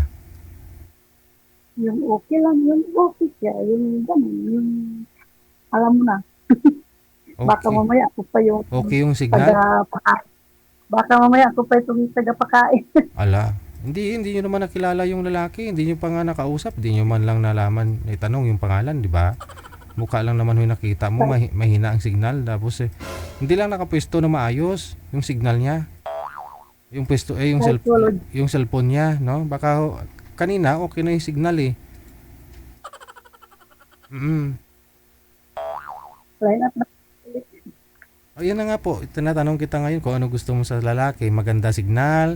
Yung okay lang, yung okay siya, yung ganun, yung alam mo na. Baka Okay. mamaya ako pa yung Okay yung signal? tagapakain. Baka mamaya ako pa yung tagapakain. Ala, hindi nyo naman nakilala yung lalaki, hindi nyo pa nga nakausap, hindi nyo man lang nalaman, itanong yung pangalan, di ba? Mukha lang naman yung nakita mo, mahina ang signal, tapos hindi lang nakapwesto na maayos yung signal niya. Yung pwesto, yung cellphone niya, no? Baka kanina okay na yung signal eh. Line up na. Ayan na nga po, tinatanong kita ngayon kung ano gusto mo sa lalaki, maganda signal,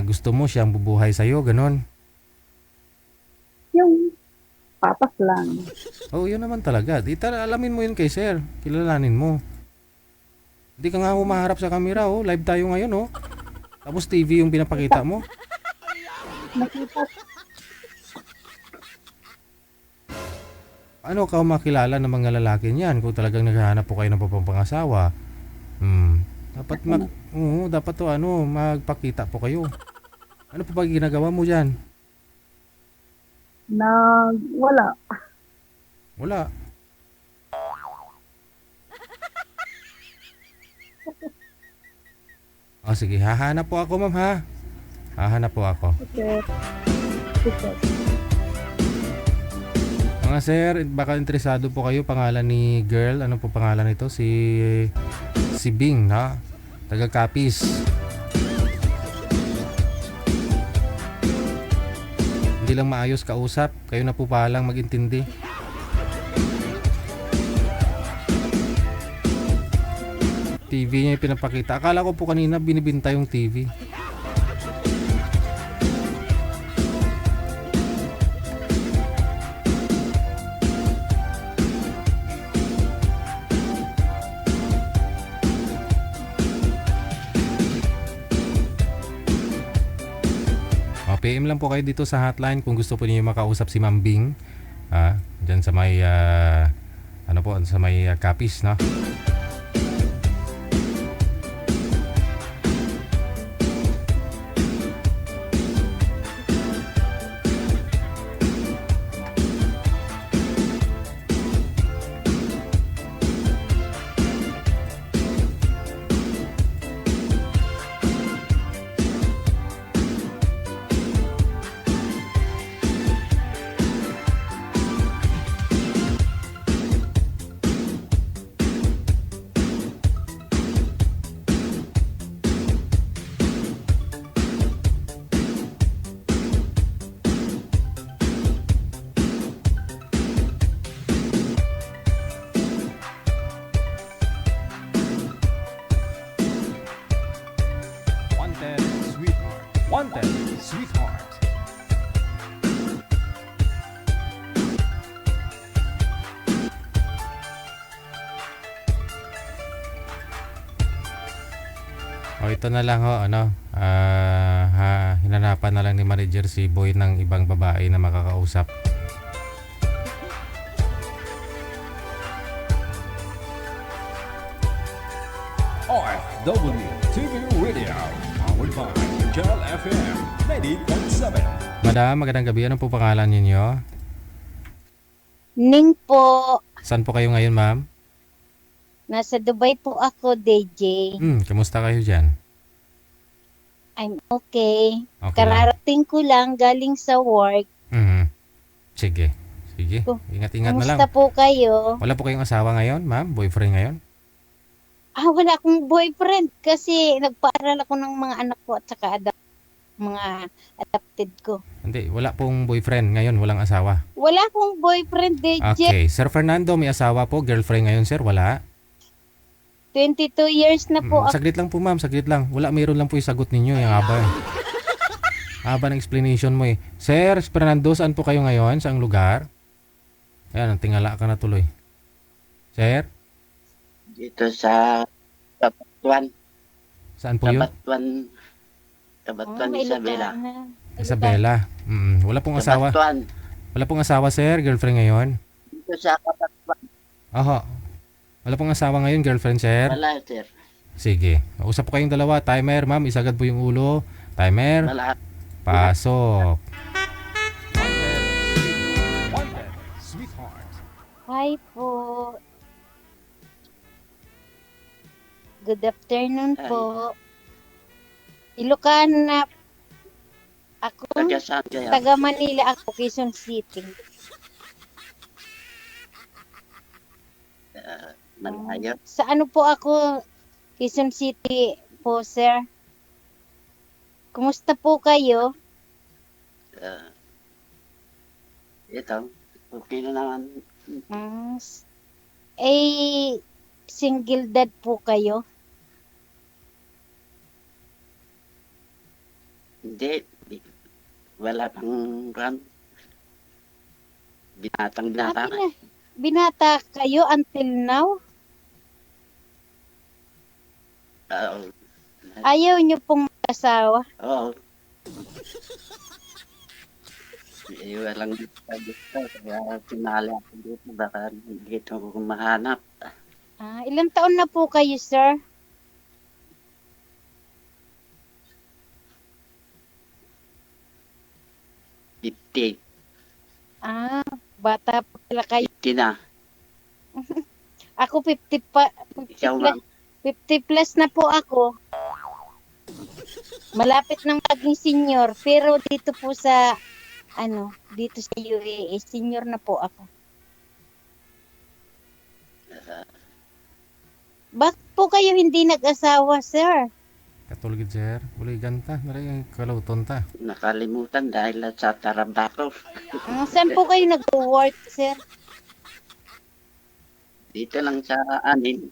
gusto mo siyang bubuhay sa'yo, ganon. Yung papas lang. Oh, yun naman talaga. Alamin mo yun kay sir. Kilalanin mo. Hindi ka nga humaharap sa camera, oh. Live tayo ngayon, oh. Tapos TV yung pinapakita mo. Nakita. Ano ka makilala ng mga lalaki niyan kung talagang naghahanap po kayo ng papangasawa? Dapat dapat to magpakita po kayo. Ano pa ba ginagawa mo diyan? Wala. Wala. Oh, sige, hahanap po ako, ma'am, ha? Hahanap po ako. Okay. Okay. Mga sir, baka interesado po kayo, pangalan ni girl, ano po pangalan nito? Si Bing, na? Taga Capiz. Hindi lang maayos kausap, kayo na po palang mag-intindi. TV niya yung pinapakita. Akala ko po kanina binibinta yung TV. PM lang po kayo dito sa hotline kung gusto po niyo makausap si Ma'am Bing. Diyan sa may sa may Capiz, no? Wanted, sweetheart. O ito na lang ho, hinanapan na lang ni manager si Boy ng ibang babae na makakausap. OFW TV Radio, powered by Jal FM 90.7. Madam, magandang gabi. Ano po pangalan ninyo? Ning po. Saan po kayo ngayon, ma'am? Nasa Dubai po ako, DJ. Kamusta kayo dyan? I'm okay. Okay. Kararating ko lang galing sa work. Sige. Ingat-ingat na lang. Kamusta po kayo? Wala po kayong asawa ngayon, ma'am? Boyfriend ngayon? Wala akong boyfriend kasi nagpaaral ako ng mga anak ko at saka mga adopted ko. Hindi, wala pong boyfriend ngayon, walang asawa. Wala akong boyfriend, DJ. Okay, Sir Fernando, may asawa po, girlfriend ngayon, sir? Wala? 22 years na po ako. Saglit lang po, ma'am, saglit lang. Wala, mayroon lang po yung sagot ninyo, yung haba. Haba ng explanation mo eh. Sir Fernando, saan po kayo ngayon? Saang lugar? Ayan, tingala ka na tuloy. Sir? Dito sa Kabatuan. Saan po yun? Kabatuan, Isabela. Isabela. Wala pong asawa. Kabatuan. Wala pong asawa, sir, girlfriend ngayon? Dito sa Kabatuan. Wala pong asawa ngayon, girlfriend, sir? Wala, sir. Sige. Usap po kayong dalawa. Timer, ma'am. Isagad po yung ulo. Timer. Lahat. Pasok. Sweetheart. Hi po. Good afternoon po. Ilocano na ako. Taga saan kaya? Taga Manila ako, Quezon City. Malayo. Sa ano po ako, Quezon City po, sir. Kumusta po kayo? Ito, okay na naman. Single dad po kayo? Hindi. Wala pang run. Binatang binata. Binata kayo until now? Ayaw niyo pong mag-asawa? Oo. Walang dito. Kaya sinali ako dito. Baka dito ako mahanap. Ilang taon na po kayo, sir? Bata pa pala kayo. 50 na. Ako 50 pa. 50 plus na po ako. Malapit nang maging senior. Pero dito po sa, dito sa UAE, senior na po ako. Bakit po kayo hindi nag-asawa, sir? Katulgid, sir. Uli ganta. Naray kalauton ta. Nakalimutan dahil sa trabaho. Saan po kayo nag-work, sir? Dito lang sa anin.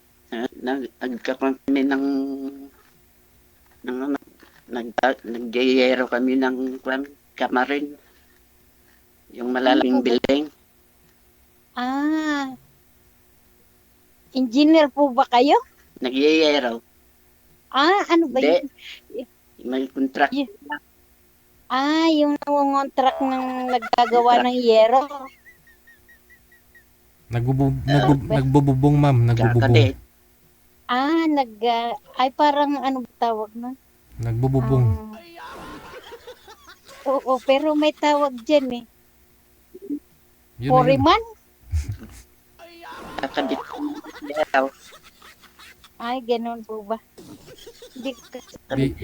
Nagkaroon kami nag-gayero kami ng kamarin. Yung malaking building. Engineer po ba kayo? Nag-gayero. Ano ba yun? May contract. Yung nangongontract ng naggagawa ng yero. Nagbububong, ma'am. Nagbububong. Parang ano ba tawag nun? Nagbububong. Oo, pero may tawag dyan eh. Yun. Foreman? Kakabit ko ganun po ba?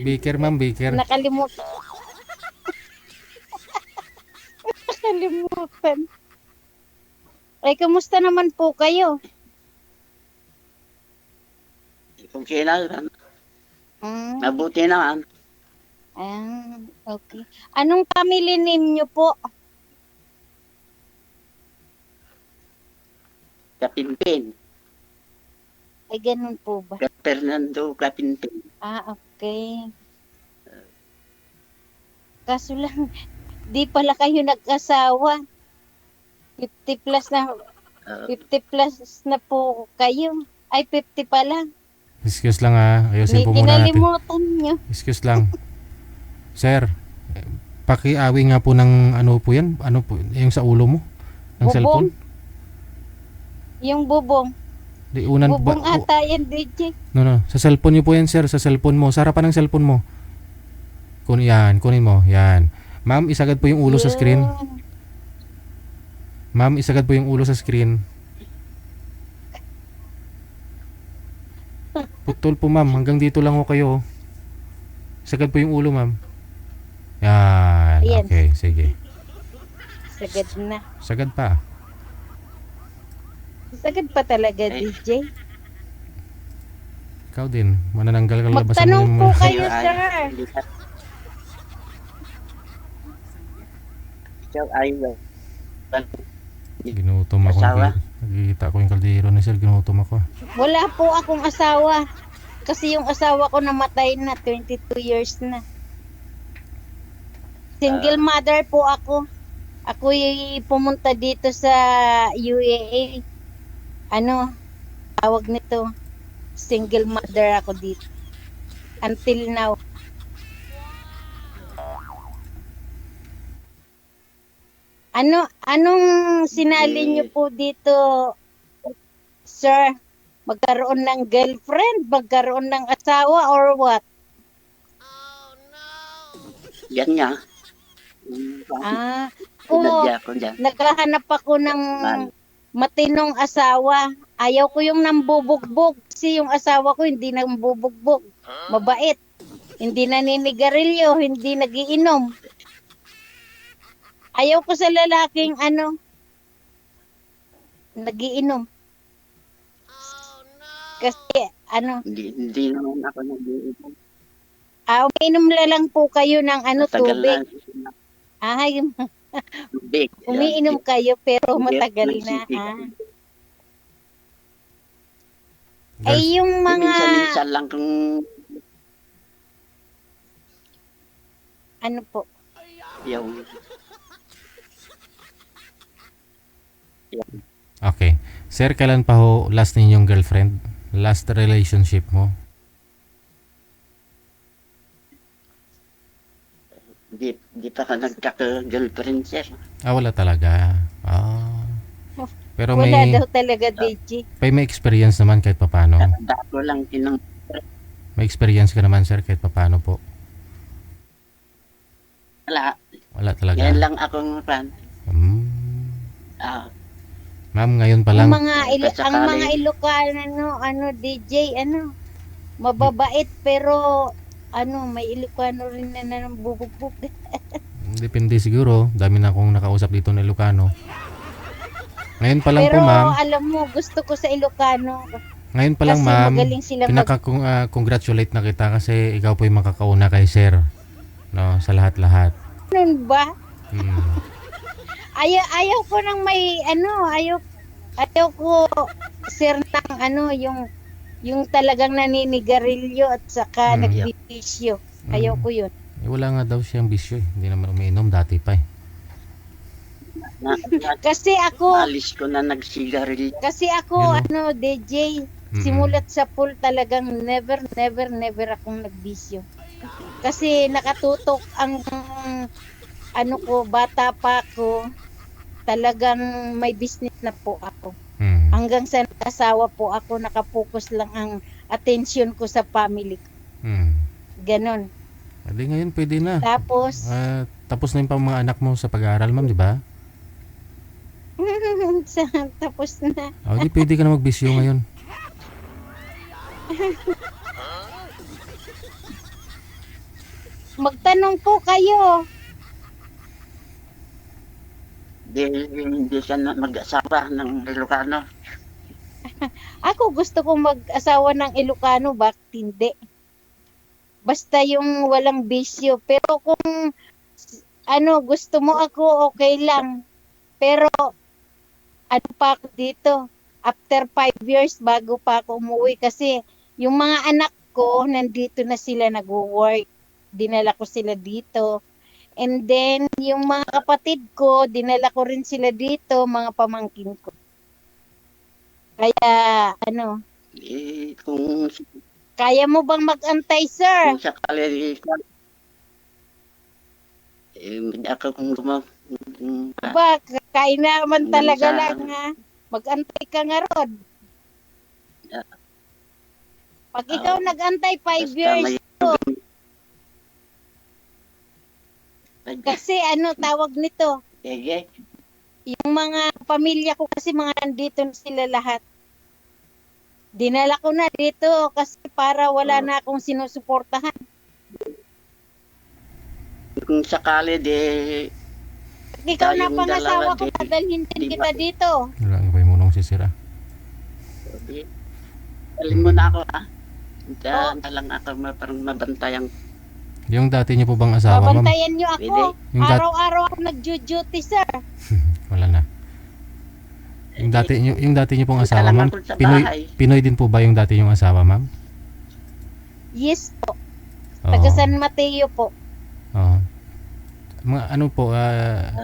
Baker, ma'am, baker. Nakalimutan. Nakalimutan. Kamusta naman po kayo? Okay lang. Mabuti naman. Okay. Anong family name nyo po? Kapinpin. Ganun po ba? Fernando Kapinpin. Okay. Kaso lang, di pala kayo nag-asawa. 50 plus na po kayo. 50 pa lang. Excuse lang ayusin po muna natin. Kinalimutan nyo. Excuse lang. Sir, pakiawi nga po ng ano po yan? Ano po? Yung sa ulo mo? Ng bubong? cellphone? Yung bubong. Bubong ata yan, DJ. No. Sa cellphone niyo po yan, sir. Sa cellphone mo. Sa harapan ng cellphone mo. Kunin mo. Yan. Ma'am, isagad po yung ulo sa screen. Ma'am, isagad po yung ulo sa screen. Putol po, ma'am. Hanggang dito lang ho kayo. Isagad po yung ulo, ma'am. Yan. Ayan. Okay, sige. Sagad na. Sagad pa. Sagad pa talaga, DJ. Ikaw din. Manananggal ka labasan mo Magtanong yung po kayo, sir. Ginutom ako. Nakikita ko yung kaldero ni sir. Ginutom ako. Wala po akong asawa. Kasi yung asawa ko namatay na. 22 years na. Single mother po ako. Ako pumunta dito sa UAE. Tawag nito. Single mother ako dito. Until now. Anong sinali niyo po dito, sir, magkaroon ng girlfriend, magkaroon ng asawa, or what? Yan nga. Oo, Sinadya ko dyan. naghahanap ako ng matinong asawa. Ayaw ko yung nambubugbog. Kasi yung asawa ko hindi nambubugbog. Mabait. Hindi naninigarilyo, hindi nagiinom. Ayaw ko sa lalaking nagiinom. Kasi Hindi naman ako nag-iinom. umiinom lang po kayo ng Tagal tubig. na. Ay, Tubig. umiinom kayo pero Hindi, matagal na. nagsisig. Ay, yung mga Minsan-minsan lang kung po, yung Okay. Sir, kailan pa ho last ninyong girlfriend? Last relationship mo? di pa ka nagkaka-girlfriend, sir. Wala talaga. Pero wala may daw talaga, DJ. may experience naman kahit papano. Dato lang tinang May experience ka naman, sir, kahit papano po. wala. Wala talaga. Yan lang akong fan. Ma'am, ngayon pa lang. Ang mga Ilocano, DJ, mababait, pero, may Ilocano rin na nambubugbog. Depende siguro. Dami na akong nakausap dito na Ilocano. Ngayon pa lang Pero, po, ma'am. alam mo, gusto ko sa Ilocano. Ngayon pa lang, kasi ma'am. magaling sila Congratulate na kita kasi ikaw po yung makakauna kay sir. No, sa lahat-lahat. Ganun ba? Ayaw ko nang may ayaw ko sir ng yung talagang naninigarilyo at saka nagbibisyo. Ayaw ko yun. Wala nga daw siyang bisyo eh. Hindi naman umiinom dati pa eh. Kasi ako alis ko na nagsigarilyo. Kasi ako DJ, simulat sa pool talagang never akong nagbisyo. Kasi nakatutok ang ko, bata pa ako, talagang may business na po ako. Hanggang sa nag-asawa po ako, nakapokus lang ang attention ko sa family ko. Ganon. Hindi ngayon pwede na. Tapos tapos na yung mga anak mo sa pag-aaral, ma'am, di ba? Tapos na. Di pwede ka na magbisyo ngayon. Magtanong po kayo. Hindi siya mag-asawa ng Ilocano. Ako gusto kong mag-asawa ng Ilocano, bakit hindi? Basta yung walang bisyo. Pero kung gusto mo ako, okay lang. Pero pa ako dito? After 5 years bago pa ako umuwi kasi yung mga anak ko nandito na sila nag-work. Dinala ko sila dito. And then, yung mga kapatid ko, dinala ko rin sila dito, mga pamangkin ko. Kaya, kung kaya mo bang mag-antay, sir? Kung sakali, ako kung kain naman talaga lang, ha? Mag-antay ka nga, Rod. Pag ikaw nag-antay 5 years, kasi tawag nito? Yung mga pamilya ko kasi mga nandito na sila lahat. Dinala ko na dito kasi para wala na akong sinusuportahan. Kung sakali ikaw na pangasawa ko, padalhin din kita dito. Wala nga mo nung sisira. Alin mo na ako, ha? Hindi lang ako parang mabantayan. Yung dati niyo po bang asawa, ma'am? Babantayan niyo ako. Araw-araw ako nag-duty, sir. Wala na. Yung dati niyo pong asawa, ma'am? Pinoy din po ba yung dati yung asawa, ma'am? Yes po. Taga San Mateo po. Mga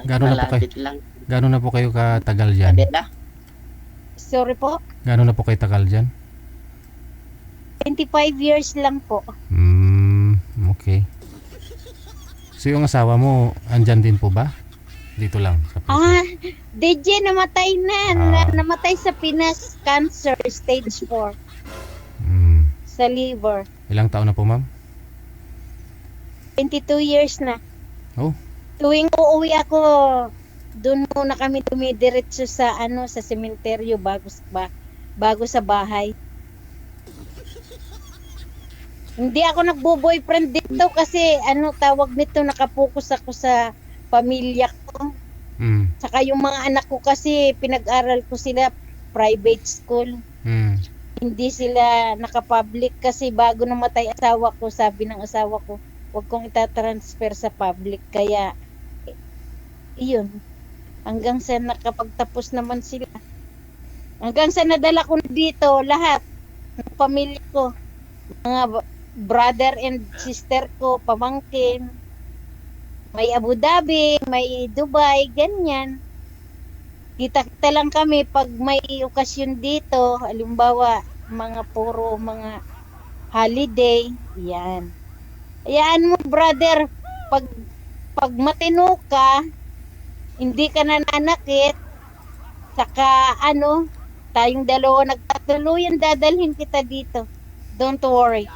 gano'n na po kayo katagal diyan? Sorry po. Gano'n na po kayo tagal diyan? 25 years lang po. Okay. So yung asawa mo andyan din po ba? Dito lang. Sa DJ namatay namatay sa Pinas, cancer, stage 4. Sa liver. Ilang taon na po, ma'am? 22 years na. Oh. Tuwing uuwi ako, doon muna kami dumidiretso sa sa sementeryo bago sa bahay. Hindi ako nagbo-boyfriend dito kasi tawag nito, nakapokus ako sa pamilya ko. Saka yung mga anak ko kasi pinag-aral ko sila private school. Hindi sila naka-public kasi bago namatay asawa ko, sabi ng asawa ko, huwag kong itatransfer sa public. Kaya, iyon. Hanggang sa nakapagtapos naman sila. Hanggang sa nadala ko dito, lahat ng pamilya ko. Mga brother and sister ko, pamangkin. May Abu Dhabi, may Dubai, ganyan. Kita-kita lang kami pag may okasyon dito, halimbawa mga holiday, yan. Hayaan mo, brother, pag matino ka, hindi ka nananakit, saka tayong dalawa nagtatuluyan, dadalhin kita dito. Don't worry.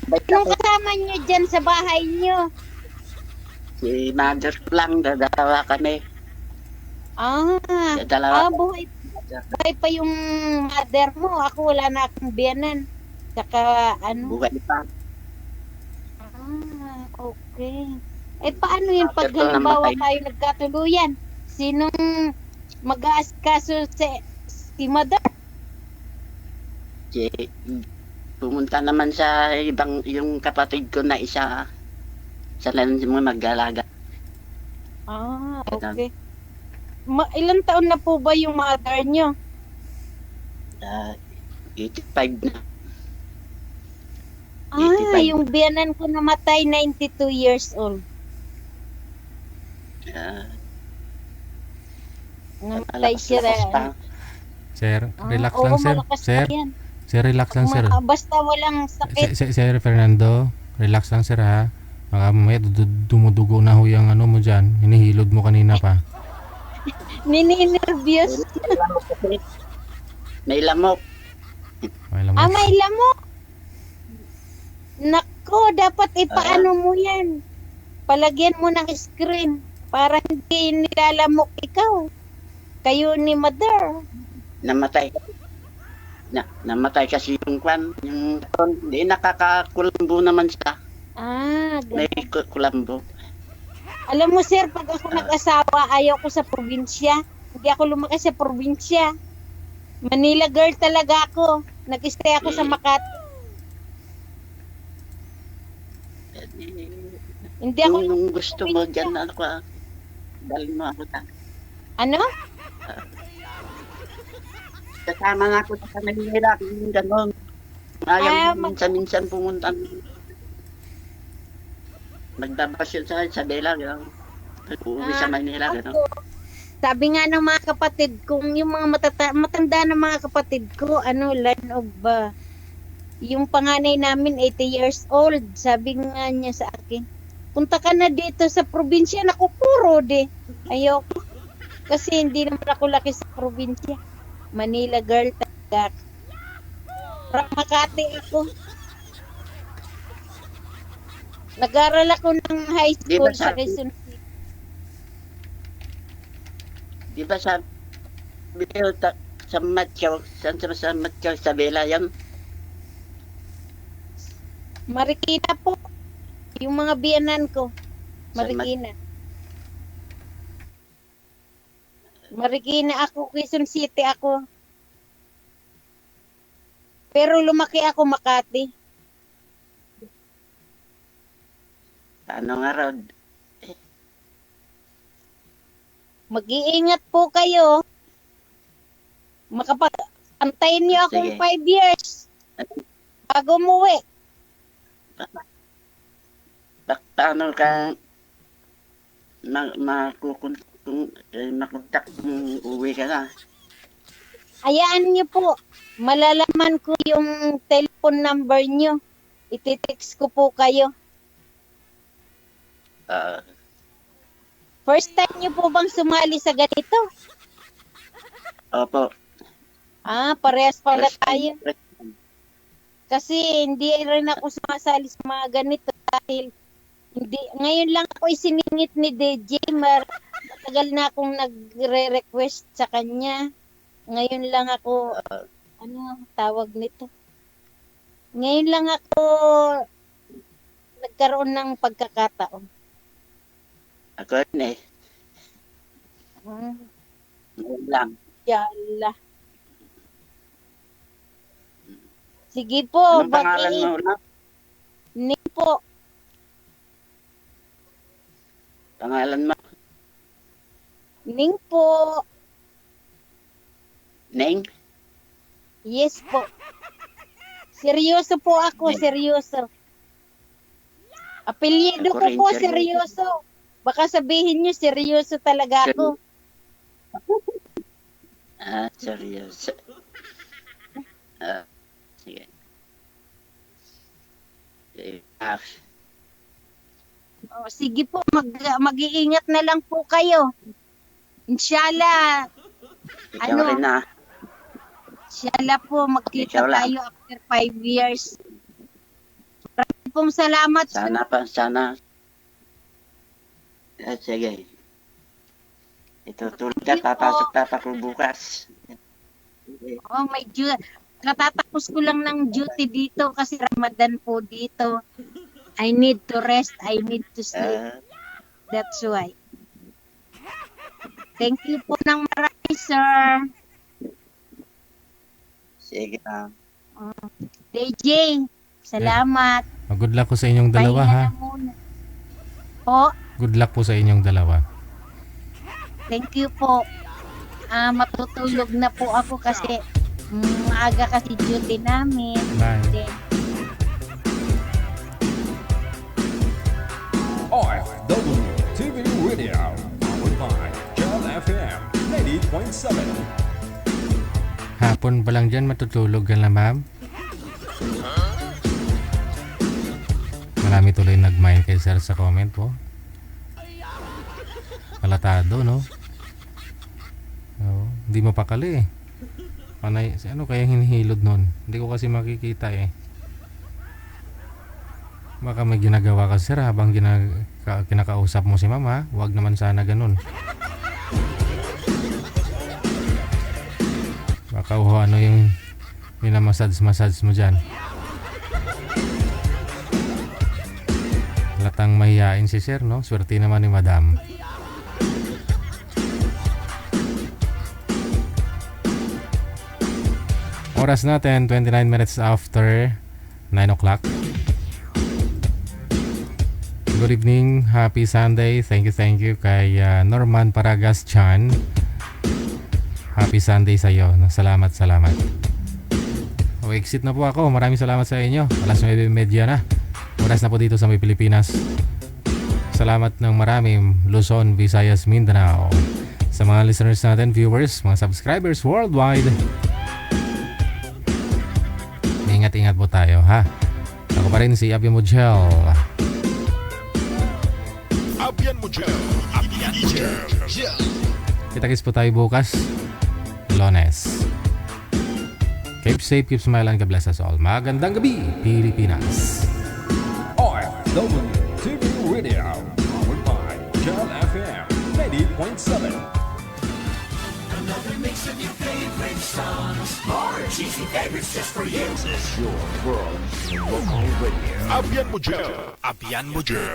Anong kasama nyo dyan sa bahay nyo? Si mother ko lang, dalawa kami. Buhay pa yung mother mo. Ako wala na akong biyanan. Saka Buhay pa. Okay. Paano yun pag halimbawa tayo nagkatuluyan? Sinong mag-aaskaso si mother? Pumunta naman sa yung kapatid ko na isa. Sa lang mo mag-alaga. Okay. Ilang taon na po ba yung mother nyo? 85 na. 85. Yung biyanan ko namatay, 92 years old. Namatay siya. Sir, relax lang, sir. Sir, relax lang, sir. Basta walang sakit. Sir Fernando, relax lang, sir, ha. Baka mamaya dumudugo na ho yung mo dyan. Hinihilod mo kanina pa. Nininervyos. May lamok. May lamok. Nako, dapat ipaano mo yan. Palagyan mo ng screen para hindi nilalamok ikaw. Kayo ni mother. Namatay kasi yung hindi nakakakulambo naman siya. May kulambo. Alam mo, sir, pag ako nag-asawa, ayaw ko sa probinsya. Hindi ako lumaki sa probinsya. Manila girl talaga ako. Nag-stay ako sa Makati. Hindi ako Kung gusto mo dyan, dali mo ako ta. Ano? Kasama na ako sa Manila, gano'n. Ayaw minsan-minsan pumunta. Magdabasyon sa Isabela, gano'n. Uuwi sa Manila, gano'n. Sabi nga ng mga kapatid kong, yung mga matanda ng mga kapatid ko, line of, yung panganay namin, 80 years old. Sabi nga niya sa akin, punta ka na dito sa probinsya, naku, puro de. Ayoko. Kasi hindi naman ako laki sa probinsya. Manila girl talaga. From Makati ako. Nag-aral ako ng high school sa Quezon City. Di ba sa Matyaw, sa Matyaw, sa Bela yan? Marikina po. Yung mga biyanan ko. Marikina. Marikina ako, Quezon City ako. Pero lumaki ako Makati. Ano nga raw? Mag-iingat po kayo. Antayin niyo akong 5 years. Bago umuwi. Paano ka makontak kung uwi ka na? Hayaan niyo po. Malalaman ko yung telephone number niyo. Iti-text ko po kayo. First time niyo po bang sumali sa ganito? Opo. Parehas pala First tayo. time. Kasi hindi rin ako sumasali sa mga ganito dahil ngayon lang ako isiningit ni DJ. Matagal na akong nagre-request sa kanya. Ngayon lang ako, tawag nito? Ngayon lang ako nagkaroon ng pagkakataon. Ako rin eh. Ngayon lang. Yala. Sige po. Anong pangalan mo ulit? Ning po. Pangalan mo? Ning po. Ning? Yes po. Seryoso po ako, seryoso. Apelyido Ako ko rin, po, seryoso. seryoso. Baka sabihin nyo, seryoso talaga ako. Seryoso. Sige. Sige po, mag-iingat na lang po kayo. Inshallah. Ikaw rin na. Inshallah po, magkita Ikaw lang. tayo after 5 years. Maraming pong salamat. Sana pa, sana. Sige. Itutulog ka, papasok ako bukas. Oh, may katatapos ko lang ng duty dito kasi Ramadan po dito. I need to rest, I need to sleep. That's why. Thank you po ng marami, sir. Sige na. DJ, salamat. Good luck po sa inyong dalawa, ha? Pahinga na muna. Po, Good luck po sa inyong dalawa. thank you po. Matutulog na po ako kasi maaga kasi duty namin. Bye. Then, OFW TV Radio, powered by Jal FM 90.7. Hapon pa lang dyan, matutulog ka na, ma'am. Marami tuloy nag-mind kay sir sa comment po. Kalatado, no? Hindi mapakali eh. Panay, ano kaya hinihilod nun? Hindi ko kasi makikita eh. Baka may ginagawa ka sir habang kinakausap mo si mama. Huwag naman sana ganun. Baka ano yung minamassage mo dyan. Latang mahihain si sir, no? Swerte naman ni madam. Oras natin 29 minutes after 9 o'clock. Good evening, happy Sunday. Thank you kay Norman Paragas Chan. Happy Sunday sa iyo. Salamat. Exit na po ako. Maraming salamat sa inyo. Alas 9:30 na. Oras na po dito sa may Pilipinas. Salamat ng marami, Luzon, Visayas, Mindanao. Sa mga listeners natin, viewers, mga subscribers worldwide. Ingat-ingat po tayo, ha? Ako pa rin si Abian Mujel. Kita-kits po tayo bukas, Lunes. Keep safe, keep smiling, God bless us all. Magandang gabi, Pilipinas. OFW TV Radio, powered by Jal FM 90.7. Another mix of your favorite songs. More cheesy favorites just for you. This is your world local radio. Abian Mujel.